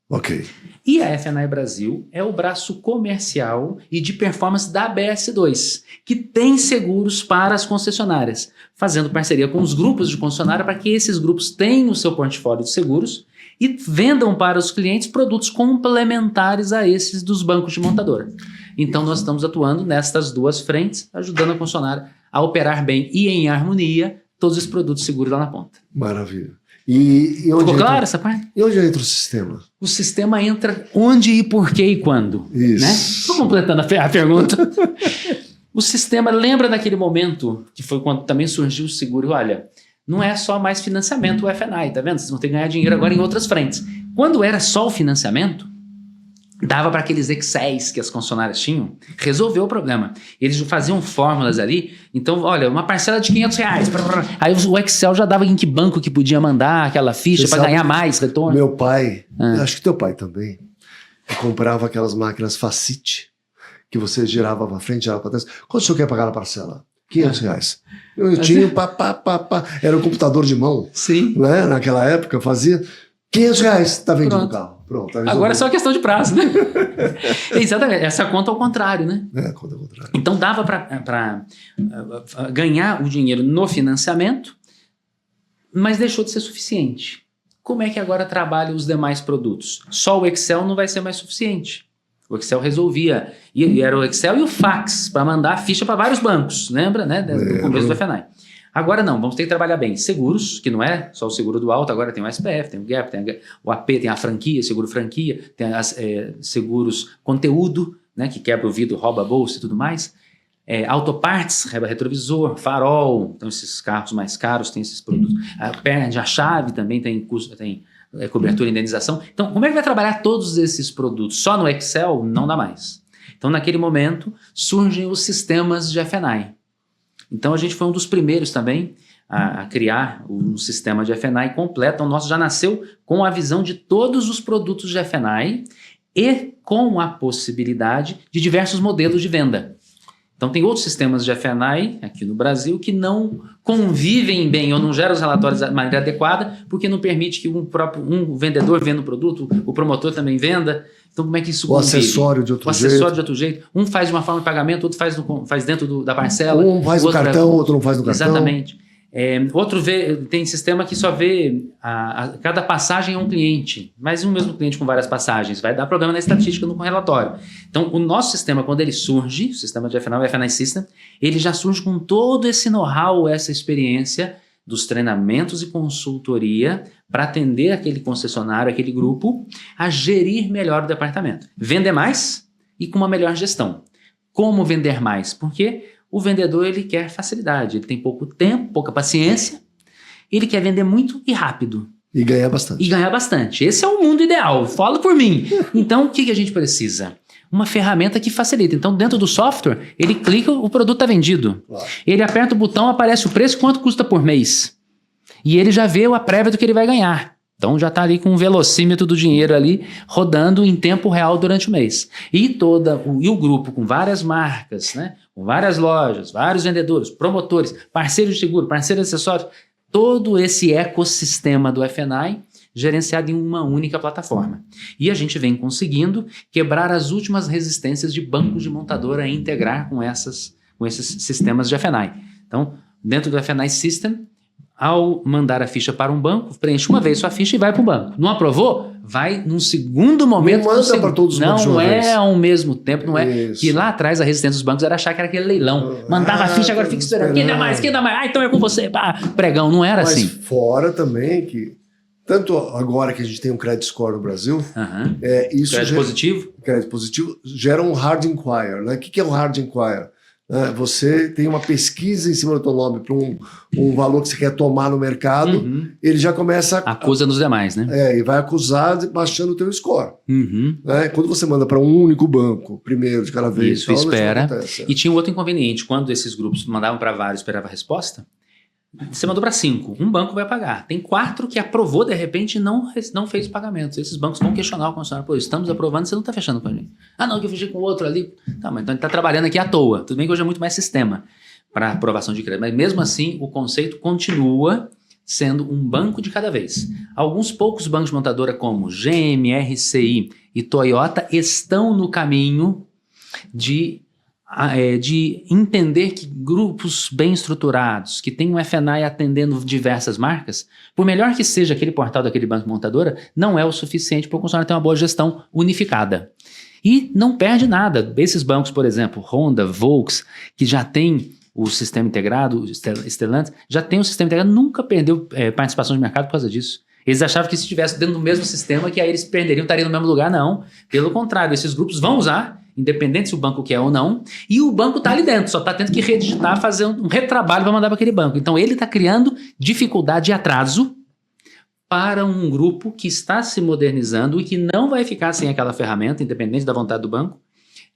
Speaker 1: Ok.
Speaker 2: E a F&I Brasil é o braço comercial e de performance da BS2, que tem seguros para as concessionárias, fazendo parceria com os grupos de concessionária para que esses grupos tenham o seu portfólio de seguros e vendam para os clientes produtos complementares a esses dos bancos de montadora. Então, nós estamos atuando nestas duas frentes, ajudando a concessionária a operar bem e em harmonia todos os produtos seguros lá na ponta.
Speaker 1: Maravilha. E onde
Speaker 2: ficou claro essa parte?
Speaker 1: E onde entra o sistema?
Speaker 2: O sistema entra onde e por quê e quando.
Speaker 1: Isso.
Speaker 2: Né? Estou completando a pergunta. O sistema, lembra daquele momento que foi quando também surgiu o seguro? Olha, não é só mais financiamento o F&I, tá vendo? Vocês vão ter que ganhar dinheiro agora em outras frentes. Quando era só o financiamento, dava para aqueles Excels que as concessionárias tinham resolver o problema. Eles faziam fórmulas ali, então, olha, uma parcela de R$500. Aí o Excel já dava em que banco que podia mandar aquela ficha para ganhar mais retorno.
Speaker 1: Meu pai, acho que teu pai também, comprava aquelas máquinas Facit, que você girava para frente, girava para trás. Quanto o senhor quer pagar na parcela? R$500. Eu tinha, era um computador de mão.
Speaker 2: Sim.
Speaker 1: Né? Naquela época, fazia R$500, tá vendido o carro. Pronto, tá
Speaker 2: agora é só questão de prazo, né? Exatamente, essa conta ao contrário, né?
Speaker 1: É, conta ao contrário.
Speaker 2: Então dava para ganhar o dinheiro no financiamento, mas deixou de ser suficiente. Como é que agora trabalha os demais produtos? Só o Excel não vai ser mais suficiente. O Excel resolvia, e era o Excel e o fax para mandar a ficha para vários bancos, lembra, né? Do começo do FNAI. Agora não, vamos ter que trabalhar bem. Seguros, que não é só o seguro do alto, agora tem o SPF, tem o GAP, tem o AP, tem a franquia, seguro franquia, tem seguros conteúdo, né, que quebra o vidro, rouba a bolsa e tudo mais. Autopartes, retrovisor, farol, então esses carros mais caros têm esses produtos. Perde a chave também tem cobertura e indenização. Então, como é que vai trabalhar todos esses produtos? Só no Excel? Não dá mais. Então, naquele momento, surgem os sistemas de F&I. Então, a gente foi um dos primeiros também a criar um sistema de F&I completo. O nosso já nasceu com a visão de todos os produtos de F&I e com a possibilidade de diversos modelos de venda. Então, tem outros sistemas de F&I aqui no Brasil que não convivem bem ou não geram os relatórios da maneira adequada porque não permite que um vendedor venda o produto, o promotor também venda. Então, como é que isso convive?
Speaker 1: O acessório de outro jeito.
Speaker 2: O acessório de outro jeito. Um faz de uma forma de pagamento, outro faz dentro da parcela.
Speaker 1: Um faz no cartão, outro não faz no cartão.
Speaker 2: Exatamente. Outro tem sistema que só vê cada passagem é um cliente, mas um mesmo cliente com várias passagens. Vai dar problema na estatística no relatório. Então, o nosso sistema, quando ele surge, o sistema de F&I, o F&I System, ele já surge com todo esse know-how, essa experiência dos treinamentos e consultoria para atender aquele concessionário, aquele grupo, a gerir melhor o departamento. Vender mais e com uma melhor gestão. Como vender mais? Porque o vendedor ele quer facilidade, ele tem pouco tempo, pouca paciência, ele quer vender muito e rápido.
Speaker 1: E ganhar bastante.
Speaker 2: E ganhar bastante. Esse é o mundo ideal, falo por mim. Então, o que a gente precisa? Uma ferramenta que facilita. Então, dentro do software, ele clica, o produto está vendido. Claro. Ele aperta o botão, aparece o preço, quanto custa por mês. E ele já vê a prévia do que ele vai ganhar. Então, já está ali com um velocímetro do dinheiro ali, rodando em tempo real durante o mês. E o grupo com várias marcas, né? Com várias lojas, vários vendedores, promotores, parceiros de seguro, parceiros de acessórios, todo esse ecossistema do F&I gerenciado em uma única plataforma. E a gente vem conseguindo quebrar as últimas resistências de bancos de montadora a integrar com esses sistemas de F&I. Então, dentro do F&I System, ao mandar a ficha para um banco, preenche uma vez sua ficha e vai para o banco. Não aprovou? Vai num segundo momento.
Speaker 1: Não manda para todos os bancos.
Speaker 2: Não é ao mesmo tempo, não é. Isso. Que lá atrás a resistência dos bancos era achar que era aquele leilão. Mandava a ficha, agora fica esperando. Quem dá mais? Quem dá mais? Ah, então é com você. Pregão, não era assim.
Speaker 1: Mas fora também que, tanto agora que a gente tem um credit score no Brasil, isso crédito positivo gera um hard inquire. Né? O que é um hard inquire? Você tem uma pesquisa em cima do teu nome para um valor que você quer tomar no mercado, ele já começa...
Speaker 2: Acusa nos demais, né?
Speaker 1: E vai acusar baixando o teu score. Né? Quando você manda para um único banco, primeiro de cada vez...
Speaker 2: Isso, espera. E tinha um outro inconveniente. Quando esses grupos mandavam para vários e esperavam a resposta, você mandou para 5, um banco vai pagar. Tem 4 que aprovou, de repente, e não fez pagamentos. Esses bancos vão questionar o concessionário. Pô, estamos aprovando, você não está fechando com a gente. Ah, não, que eu fechei com o outro ali. Tá, mas então ele está trabalhando aqui à toa. Tudo bem que hoje é muito mais sistema para aprovação de crédito. Mas mesmo assim, o conceito continua sendo um banco de cada vez. Alguns poucos bancos de montadora, como GM, RCI e Toyota, estão no caminho de entender que grupos bem estruturados, que tem um F&I atendendo diversas marcas, por melhor que seja aquele portal daquele banco montadora, não é o suficiente para o funcionário ter uma boa gestão unificada. E não perde nada. Esses bancos, por exemplo, Honda, Volks, que já tem o sistema integrado, Stellantis, já tem o sistema integrado, nunca perdeu participação de mercado por causa disso. Eles achavam que se estivesse dentro do mesmo sistema, que aí eles perderiam, estariam no mesmo lugar. Não. Pelo contrário, esses grupos vão usar, independente se o banco quer ou não, e o banco está ali dentro, só está tendo que redigitar, fazer um retrabalho para mandar para aquele banco. Então ele está criando dificuldade e atraso para um grupo que está se modernizando e que não vai ficar sem aquela ferramenta, independente da vontade do banco,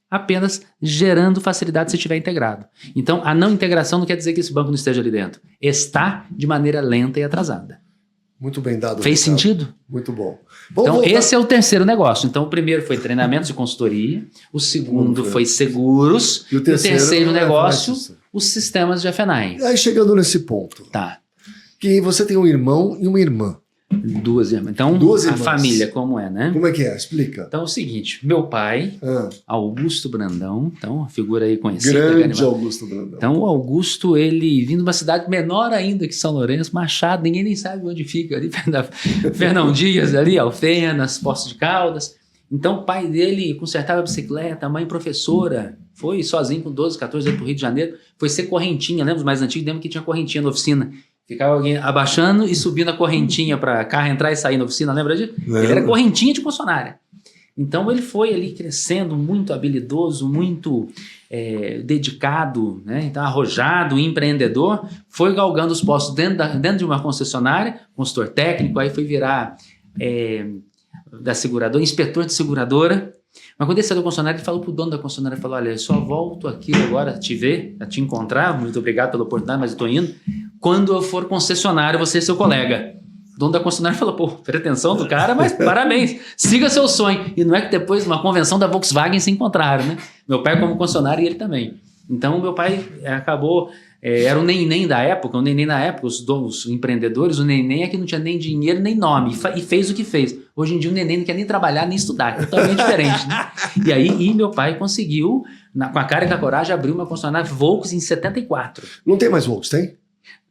Speaker 2: apenas gerando facilidade se estiver integrado. Então a não integração não quer dizer que esse banco não esteja ali dentro. Está de maneira lenta e atrasada.
Speaker 1: Muito bem dado.
Speaker 2: Fez
Speaker 1: Ricardo.
Speaker 2: sentido?
Speaker 1: Muito bom.
Speaker 2: Então, esse é o terceiro negócio. Então, o primeiro foi treinamentos e consultoria, o segundo foi seguros, e o terceiro negócio, os sistemas de F&I.
Speaker 1: Aí, chegando nesse ponto,
Speaker 2: Tá.
Speaker 1: que você tem um irmão e uma irmã.
Speaker 2: Duas irmãs. Então,
Speaker 1: Duas
Speaker 2: a
Speaker 1: irmãs.
Speaker 2: família, como é, né?
Speaker 1: Como é que é? Explica.
Speaker 2: Então, é o seguinte, meu pai,
Speaker 1: Ah,
Speaker 2: Augusto Brandão, então, uma figura aí conhecida.
Speaker 1: grande
Speaker 2: Garibaldi.
Speaker 1: Augusto Brandão.
Speaker 2: Então, o Augusto, ele vindo de uma cidade menor ainda que São Lourenço, Machado, ninguém nem sabe onde fica, ali perto da Fernão Dias, ali, Alfenas, Poços de Caldas. Então, o pai dele consertava a bicicleta, a mãe professora, foi sozinho com 12, 14 anos para o Rio de Janeiro, foi ser correntinha, lembra os mais antigos? Lembra que tinha correntinha na oficina? Ficava alguém abaixando e subindo a correntinha para carro entrar e sair na oficina, lembra disso?
Speaker 1: Lembro.
Speaker 2: Ele era correntinha de concessionária. Então ele foi ali crescendo, muito habilidoso, muito dedicado, né? Então arrojado, empreendedor, foi galgando os postos dentro de uma concessionária, consultor técnico, aí foi virar da seguradora, inspetor de seguradora. Mas quando ele saiu da concessionária, ele falou pro dono da concessionária, falou, olha, eu só volto aqui agora a te ver, a te encontrar, muito obrigado pela oportunidade, mas eu estou indo. Quando eu for concessionário, você é seu colega. O dono da concessionária falou, pô, pretensão do cara, mas parabéns, siga seu sonho. E não é que depois, numa convenção da Volkswagen, se encontraram, né? Meu pai como concessionário e ele também. Então, meu pai acabou... era o neném da época, os empreendedores, o neném é que não tinha nem dinheiro nem nome, e fez o que fez. Hoje em dia o neném não quer nem trabalhar nem estudar, é totalmente diferente, né? E aí meu pai conseguiu, com a cara e com a coragem, abrir uma concessionária Volks em 74.
Speaker 1: Não tem mais Volks, tem?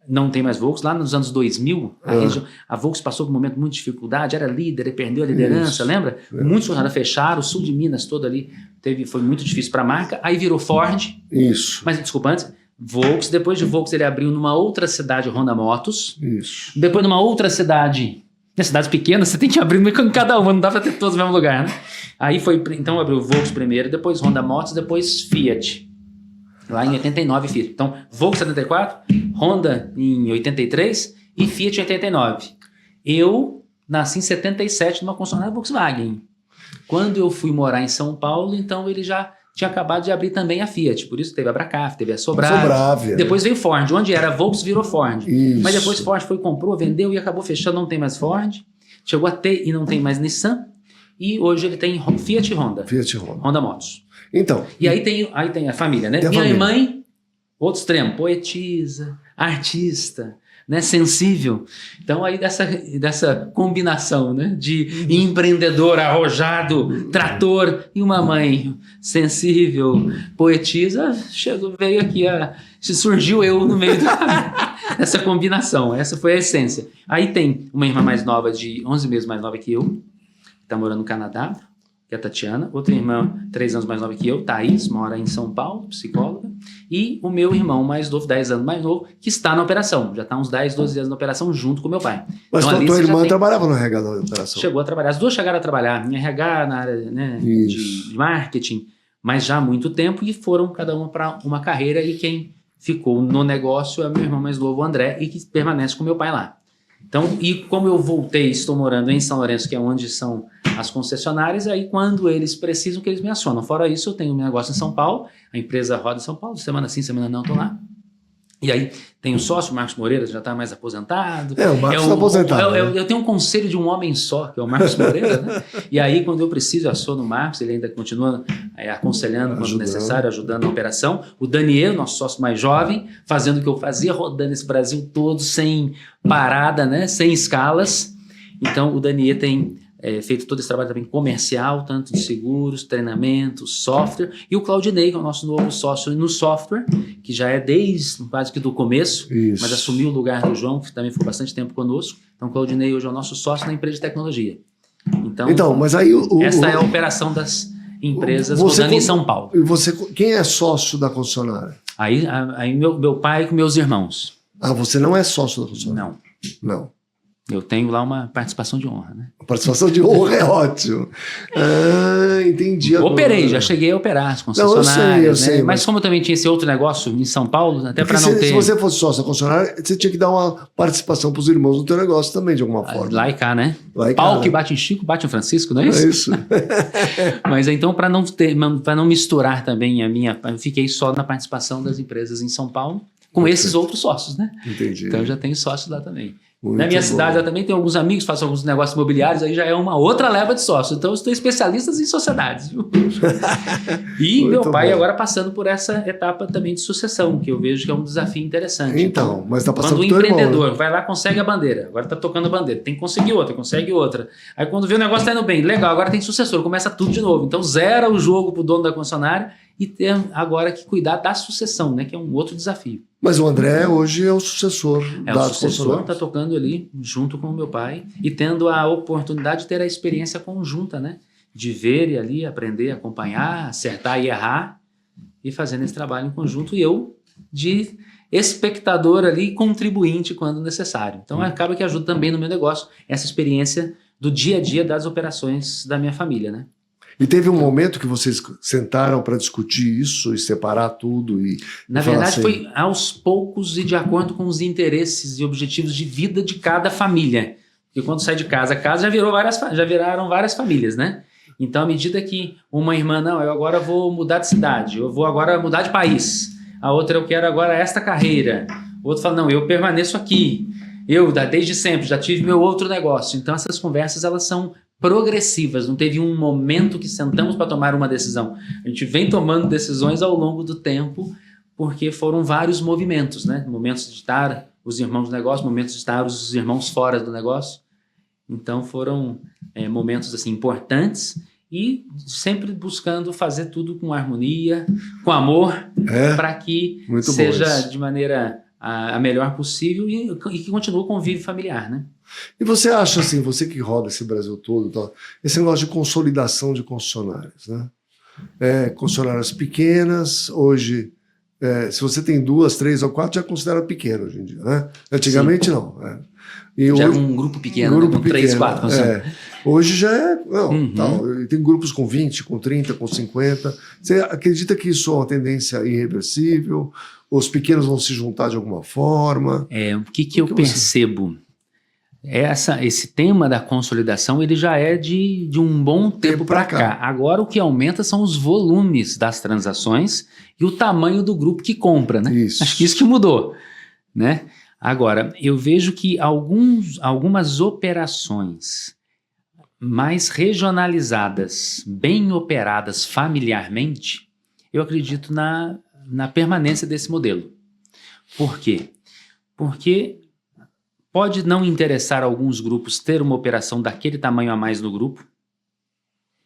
Speaker 2: Não tem mais Volks. Lá nos anos 2000, a Volks passou por um momento de muita dificuldade, era líder, perdeu a liderança, lembra? Muitos concessionários fecharam, o sul de Minas todo ali, foi muito difícil para a marca, aí virou Ford.
Speaker 1: Isso.
Speaker 2: Mas desculpa, antes... Volks, depois de Volks ele abriu numa outra cidade Honda Motos.
Speaker 1: Isso.
Speaker 2: Depois numa outra cidade, nas cidades pequenas você tem que abrir em cada uma, não dá pra ter todos no mesmo lugar, né? Aí então abriu Volks primeiro, depois Honda Motos, depois Fiat. Lá em 89 Fiat. Então Volks 74, Honda em 83 e Fiat em 89. Eu nasci em 77 numa concessionária Volkswagen. Quando eu fui morar em São Paulo, então ele já tinha acabado de abrir também a Fiat, por isso teve a Bracaf, teve a Sobrave. Depois veio Ford, onde era Volks virou Ford.
Speaker 1: Isso.
Speaker 2: Mas depois Ford comprou, vendeu e acabou fechando, não tem mais Ford. Chegou a ter e não tem mais Nissan. E hoje ele tem Fiat e Honda.
Speaker 1: Fiat e Honda.
Speaker 2: Honda Motos.
Speaker 1: Então.
Speaker 2: E aí tem a família, né? Minha mãe, outro extremo, poetisa, artista, né, sensível. Então aí dessa combinação, né, de empreendedor arrojado, trator e uma mãe sensível, poetisa, veio aqui surgiu eu no meio dessa combinação. Essa foi a essência. Aí tem uma irmã mais nova, de 11 meses mais nova que eu, que está morando no Canadá, que é a Tatiana. Outra irmã, 3 anos mais nova que eu, Thaís, mora em São Paulo, psicóloga. E o meu irmão mais novo, 10 anos mais novo, que está na operação. Já está uns 10, 12 anos na operação junto com meu pai.
Speaker 1: Mas
Speaker 2: então,
Speaker 1: tua irmã trabalhava no RH da operação?
Speaker 2: Chegou a trabalhar. As duas chegaram a trabalhar em RH, na área, né, de marketing, mas já há muito tempo, e foram cada uma para uma carreira, e quem ficou no negócio é meu irmão mais novo, o André, e que permanece com meu pai lá. Então, e como eu voltei, estou morando em São Lourenço, que é onde são as concessionárias, aí quando eles precisam, que eles me acionam. Fora isso, eu tenho um negócio em São Paulo, a empresa roda em São Paulo, semana sim, semana não, estou lá. E aí tem o sócio, o Marcos Moreira, já está mais aposentado.
Speaker 1: O Marcos está aposentado.
Speaker 2: Eu tenho um conselho de um homem só, que é o Marcos Moreira, né? E aí, quando eu preciso, eu aciono o Marcos, ele ainda continua aconselhando quando necessário, ajudando na operação. O Daniel, nosso sócio mais jovem, fazendo o que eu fazia, rodando esse Brasil todo, sem parada, né? Sem escalas. Então, o Daniel tem feito todo esse trabalho também comercial, tanto de seguros, treinamento, software, e o Claudinei, que é o nosso novo sócio no software, que já é desde quase que do começo, mas assumiu o lugar do João, que também ficou bastante tempo conosco. Então o Claudinei hoje é o nosso sócio na empresa de tecnologia. Então mas aí essa é a operação das empresas rodando em São Paulo.
Speaker 1: E quem é sócio da concessionária?
Speaker 2: Aí meu pai com meus irmãos.
Speaker 1: Ah, você não é sócio da concessionária?
Speaker 2: Não. Eu tenho lá uma participação de honra, né?
Speaker 1: A participação de honra é ótimo. Entendi agora.
Speaker 2: Operei, já cheguei a operar as concessionárias.
Speaker 1: Eu sei,
Speaker 2: mas como também tinha esse outro negócio em São Paulo, até para não ter...
Speaker 1: Se você fosse sócio da concessionária, você tinha que dar uma participação para os irmãos no teu negócio também, de alguma forma.
Speaker 2: Lá e cá, né?
Speaker 1: Pau
Speaker 2: que bate em Chico, bate em Francisco, não é isso?
Speaker 1: É isso.
Speaker 2: Mas então, para não misturar também eu fiquei só na participação das empresas em São Paulo, com esses outros sócios, né?
Speaker 1: Entendi.
Speaker 2: Então eu já tenho sócios lá também.
Speaker 1: Muito
Speaker 2: Na minha
Speaker 1: bom.
Speaker 2: cidade eu também tenho alguns amigos, faço alguns negócios imobiliários, aí já é uma outra leva de sócios. Então eu estou especialista em sociedades, viu? E
Speaker 1: Muito
Speaker 2: meu pai
Speaker 1: bom.
Speaker 2: agora passando por essa etapa também de sucessão, que eu vejo que é um desafio interessante.
Speaker 1: Então, mas está passando
Speaker 2: Quando o
Speaker 1: pro teu irmão,
Speaker 2: empreendedor
Speaker 1: né?
Speaker 2: vai lá, consegue a bandeira, agora está tocando a bandeira, tem que conseguir outra, consegue outra. Aí quando vê o negócio está indo bem, legal, agora tem sucessor, começa tudo de novo. Então zera o jogo para o dono da concessionária e tem agora que cuidar da sucessão, né, que é um outro desafio.
Speaker 1: Mas o André hoje é o sucessor
Speaker 2: O
Speaker 1: das
Speaker 2: sucessor está
Speaker 1: concessionárias.
Speaker 2: tocando ali junto com o meu pai e tendo a oportunidade de ter a experiência conjunta, né, de ver e ali aprender, acompanhar, acertar e errar e fazendo esse trabalho em conjunto e eu de espectador ali, contribuinte quando necessário. Então acaba que ajuda também no meu negócio essa experiência do dia a dia das operações da minha família, né?
Speaker 1: E teve um momento que vocês sentaram para discutir isso e separar tudo e
Speaker 2: Na
Speaker 1: falar
Speaker 2: verdade
Speaker 1: assim,
Speaker 2: foi aos poucos e de acordo com os interesses e objetivos de vida de cada família. Porque quando sai de casa, a casa já viraram várias famílias, né? Então, à medida que uma irmã, não, eu agora vou mudar de cidade, eu vou agora mudar de país. A outra, eu quero agora esta carreira. O outro fala, não, eu permaneço aqui. Eu, desde sempre, já tive meu outro negócio. Então, essas conversas, elas são progressivas. Não teve um momento que sentamos para tomar uma decisão. A gente vem tomando decisões ao longo do tempo, porque foram vários movimentos, né? Momentos de estar os irmãos do negócio, momentos de estar os irmãos fora do negócio. Então, foram momentos assim, importantes e sempre buscando fazer tudo com harmonia, com amor, para que
Speaker 1: muito
Speaker 2: seja
Speaker 1: bom isso.
Speaker 2: de maneira a melhor possível e que continue o convívio familiar, né?
Speaker 1: E você acha assim, você que roda esse Brasil todo, tá, esse negócio de consolidação de concessionárias, né? Concessionárias pequenas, hoje, se você tem 2, 3 ou 4, já considera pequeno hoje em dia, né? Antigamente
Speaker 2: Sim.
Speaker 1: não. E
Speaker 2: Já
Speaker 1: hoje,
Speaker 2: é um grupo pequeno, né? Com 3, 4.
Speaker 1: Hoje já é. Não,
Speaker 2: Uhum.
Speaker 1: tal, tem grupos com 20, com 30, com 50. Você acredita que isso é uma tendência irreversível? Os pequenos vão se juntar de alguma forma?
Speaker 2: O que eu percebo? Esse tema da consolidação ele já é de um bom tempo para cá. Agora o que aumenta são os volumes das transações e o tamanho do grupo que compra, né?
Speaker 1: Isso.
Speaker 2: Acho que isso que mudou, né? Agora, eu vejo que algumas operações mais regionalizadas, bem operadas familiarmente, eu acredito na permanência desse modelo. Por quê? Porque pode não interessar a alguns grupos ter uma operação daquele tamanho a mais no grupo.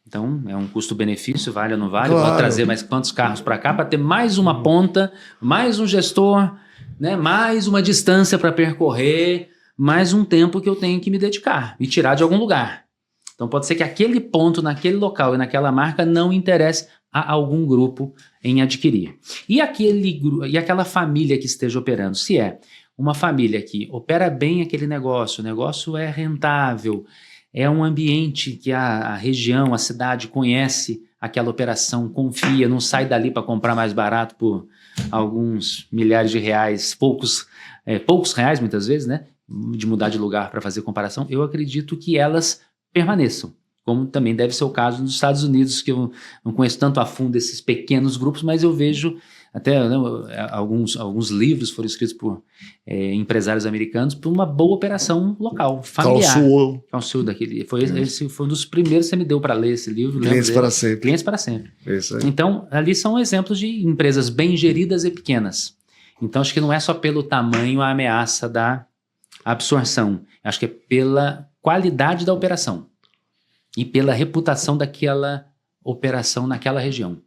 Speaker 2: Então, é um custo-benefício, vale ou não vale?
Speaker 1: Claro.
Speaker 2: Pode trazer mais quantos carros para cá para ter mais uma ponta, mais um gestor, né? Mais uma distância para percorrer, mais um tempo que eu tenho que me dedicar e tirar de algum lugar. Então, pode ser que aquele ponto, naquele local e naquela marca não interesse a algum grupo em adquirir. E aquela família que esteja operando, se é uma família que opera bem aquele negócio, o negócio é rentável, é um ambiente que a região, a cidade conhece aquela operação, confia, não sai dali para comprar mais barato por alguns milhares de reais, poucos reais muitas vezes, né? De mudar de lugar para fazer comparação, eu acredito que elas permaneçam. Como também deve ser o caso nos Estados Unidos, que eu não conheço tanto a fundo esses pequenos grupos, mas eu vejo até alguns livros foram escritos por empresários americanos por uma boa operação local, familiar. Carl Sewell esse foi um dos primeiros que você me deu para ler esse livro.
Speaker 1: Clientes para sempre.
Speaker 2: Clientes para sempre.
Speaker 1: Isso aí.
Speaker 2: Então, ali são exemplos de empresas bem geridas e pequenas. Então, acho que não é só pelo tamanho a ameaça da absorção. Acho que é pela qualidade da operação e pela reputação daquela operação naquela região.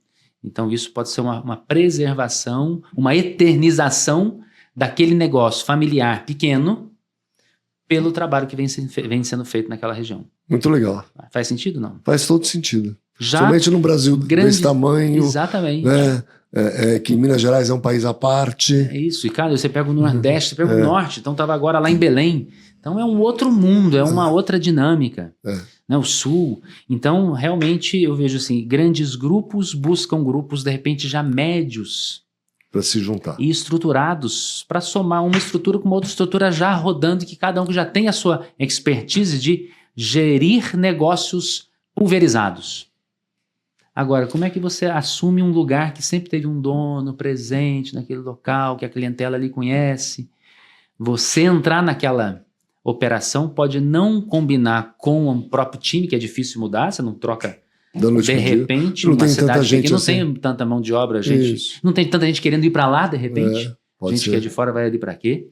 Speaker 2: Então, isso pode ser uma preservação, uma eternização daquele negócio familiar pequeno pelo trabalho que vem sendo feito naquela região.
Speaker 1: Muito legal.
Speaker 2: Faz sentido, não?
Speaker 1: Faz todo sentido.
Speaker 2: Já
Speaker 1: somente no Brasil desse tamanho.
Speaker 2: Exatamente.
Speaker 1: Né? Que Minas Gerais é um país à parte.
Speaker 2: É isso. E, cara, você pega o Nordeste, você pega o Norte. Então, estava agora lá em Belém. Então, é um outro mundo, é uma outra dinâmica. Né? O Sul. Então, realmente, eu vejo assim, grandes grupos buscam grupos, de repente, já médios.
Speaker 1: Para se juntar.
Speaker 2: E estruturados, para somar uma estrutura com uma outra estrutura já rodando, que cada um já tem a sua expertise de gerir negócios pulverizados. Agora, como é que você assume um lugar que sempre teve um dono presente naquele local, que a clientela ali conhece? Você entrar naquela operação pode não combinar com o próprio time, que é difícil mudar, você não troca de repente,
Speaker 1: não tem
Speaker 2: cidade
Speaker 1: tanta gente
Speaker 2: não
Speaker 1: assim.
Speaker 2: tem tanta mão de obra, gente. Não tem tanta gente querendo ir para lá de repente.
Speaker 1: Pode
Speaker 2: gente
Speaker 1: ser.
Speaker 2: que é de fora vai ali para quê?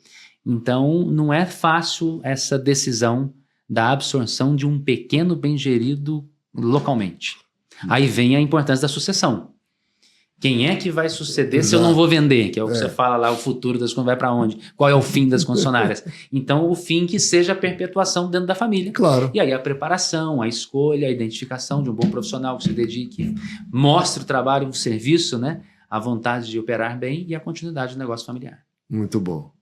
Speaker 2: Então, não é fácil essa decisão da absorção de um pequeno bem gerido localmente. Aí vem a importância da sucessão. Quem é que vai suceder se eu não vou vender? Que é o que você fala lá, o futuro das concessionárias vai para onde? Qual é o fim das concessionárias? Então, o fim que seja a perpetuação dentro da família.
Speaker 1: Claro.
Speaker 2: E aí a preparação, a escolha, a identificação de um bom profissional que se dedique, mostre o trabalho, o serviço, né? A vontade de operar bem e a continuidade do negócio familiar.
Speaker 1: Muito bom.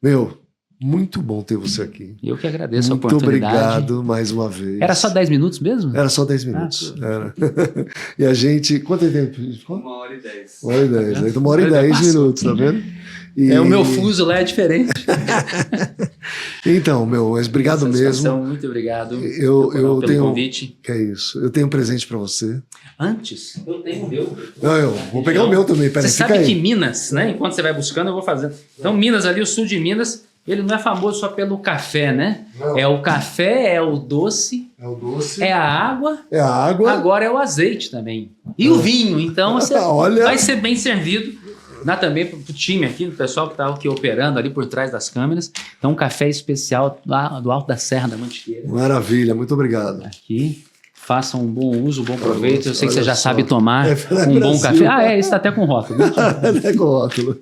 Speaker 1: Meu, muito bom ter você aqui.
Speaker 2: Eu que agradeço a
Speaker 1: Muito
Speaker 2: oportunidade.
Speaker 1: obrigado mais uma vez.
Speaker 2: Era só 10 minutos mesmo?
Speaker 1: Era só 10 minutos. Era. E a gente... Quanto tempo?
Speaker 3: 1h10.
Speaker 1: 1h10. Então, 1h10 minutos, tá vendo? E...
Speaker 2: O meu fuso lá é diferente.
Speaker 1: Então, mas obrigado mesmo.
Speaker 2: Muito obrigado
Speaker 1: Eu
Speaker 2: pelo
Speaker 1: tenho...
Speaker 2: convite.
Speaker 1: Que é isso. Eu tenho um presente pra você.
Speaker 2: Antes, eu tenho o meu.
Speaker 1: Não, eu vou pegar o meu também. Peraí,
Speaker 2: você sabe que Minas, né? Enquanto você vai buscando, eu vou fazendo. Então, Minas ali, o sul de Minas, ele não é famoso só pelo café, né?
Speaker 1: Não.
Speaker 2: É o café, é o doce,
Speaker 1: É o doce.
Speaker 2: é a água.
Speaker 1: É a água.
Speaker 2: Agora é o azeite também. E o vinho. Então, você
Speaker 1: Olha.
Speaker 2: vai ser bem servido. Dá também para o time aqui, o pessoal que está aqui operando ali por trás das câmeras. Então, um café especial lá do Alto da Serra da Mantiqueira.
Speaker 1: Maravilha, muito obrigado.
Speaker 2: Aqui. Façam um bom uso, um bom proveito. Eu sei que você
Speaker 1: Olha
Speaker 2: já
Speaker 1: só.
Speaker 2: sabe tomar
Speaker 1: FNAE
Speaker 2: um bom
Speaker 1: Brasil.
Speaker 2: café. Isso está até com rótulo. Né?
Speaker 1: É com rótulo.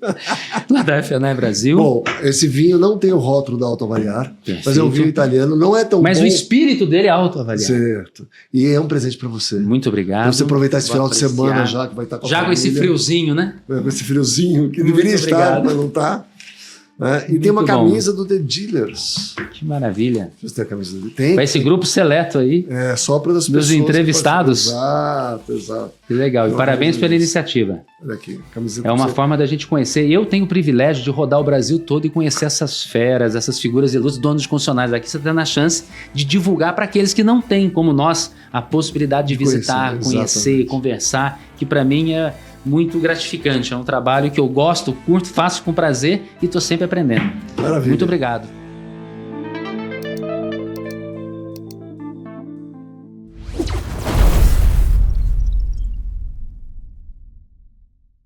Speaker 2: Lá da FNAE Brasil.
Speaker 1: Bom, esse vinho não tem o rótulo da Alto Avaliar, mas é um vinho italiano, não é tão
Speaker 2: Mas
Speaker 1: bom.
Speaker 2: o espírito dele é autoavaliado.
Speaker 1: Certo. E é um presente pra você.
Speaker 2: Muito obrigado.
Speaker 1: Pra você aproveitar esse
Speaker 2: Vou
Speaker 1: final de
Speaker 2: apreciar.
Speaker 1: semana já, que vai estar com a
Speaker 2: Já com esse
Speaker 1: família.
Speaker 2: friozinho, né?
Speaker 1: Com esse friozinho, que
Speaker 2: Muito
Speaker 1: deveria estar,
Speaker 2: obrigado.
Speaker 1: mas não tá. Né? E tem uma
Speaker 2: Muito bom.
Speaker 1: camisa do The Dealers.
Speaker 2: Que maravilha.
Speaker 1: Deixa eu ver se tem a camisa do Tem.
Speaker 2: Para esse grupo seleto aí.
Speaker 1: É, só para as
Speaker 2: Dos
Speaker 1: pessoas. que
Speaker 2: entrevistados.
Speaker 1: Exato, exato.
Speaker 2: Que legal. E
Speaker 1: Não,
Speaker 2: parabéns
Speaker 1: não,
Speaker 2: pela
Speaker 1: não.
Speaker 2: iniciativa.
Speaker 1: Olha aqui, camiseta
Speaker 2: É uma
Speaker 1: pra você.
Speaker 2: forma da gente conhecer. Eu tenho o privilégio de rodar o Brasil todo e conhecer essas feras, essas figuras ilustres, donos de concessionários. Aqui você está na chance de divulgar para aqueles que não têm, como nós, a possibilidade de visitar, conhecer,
Speaker 1: exatamente.
Speaker 2: conversar, que para mim é muito gratificante. É um trabalho que eu gosto, curto, faço com prazer e estou sempre aprendendo.
Speaker 1: Maravilha.
Speaker 2: Muito obrigado.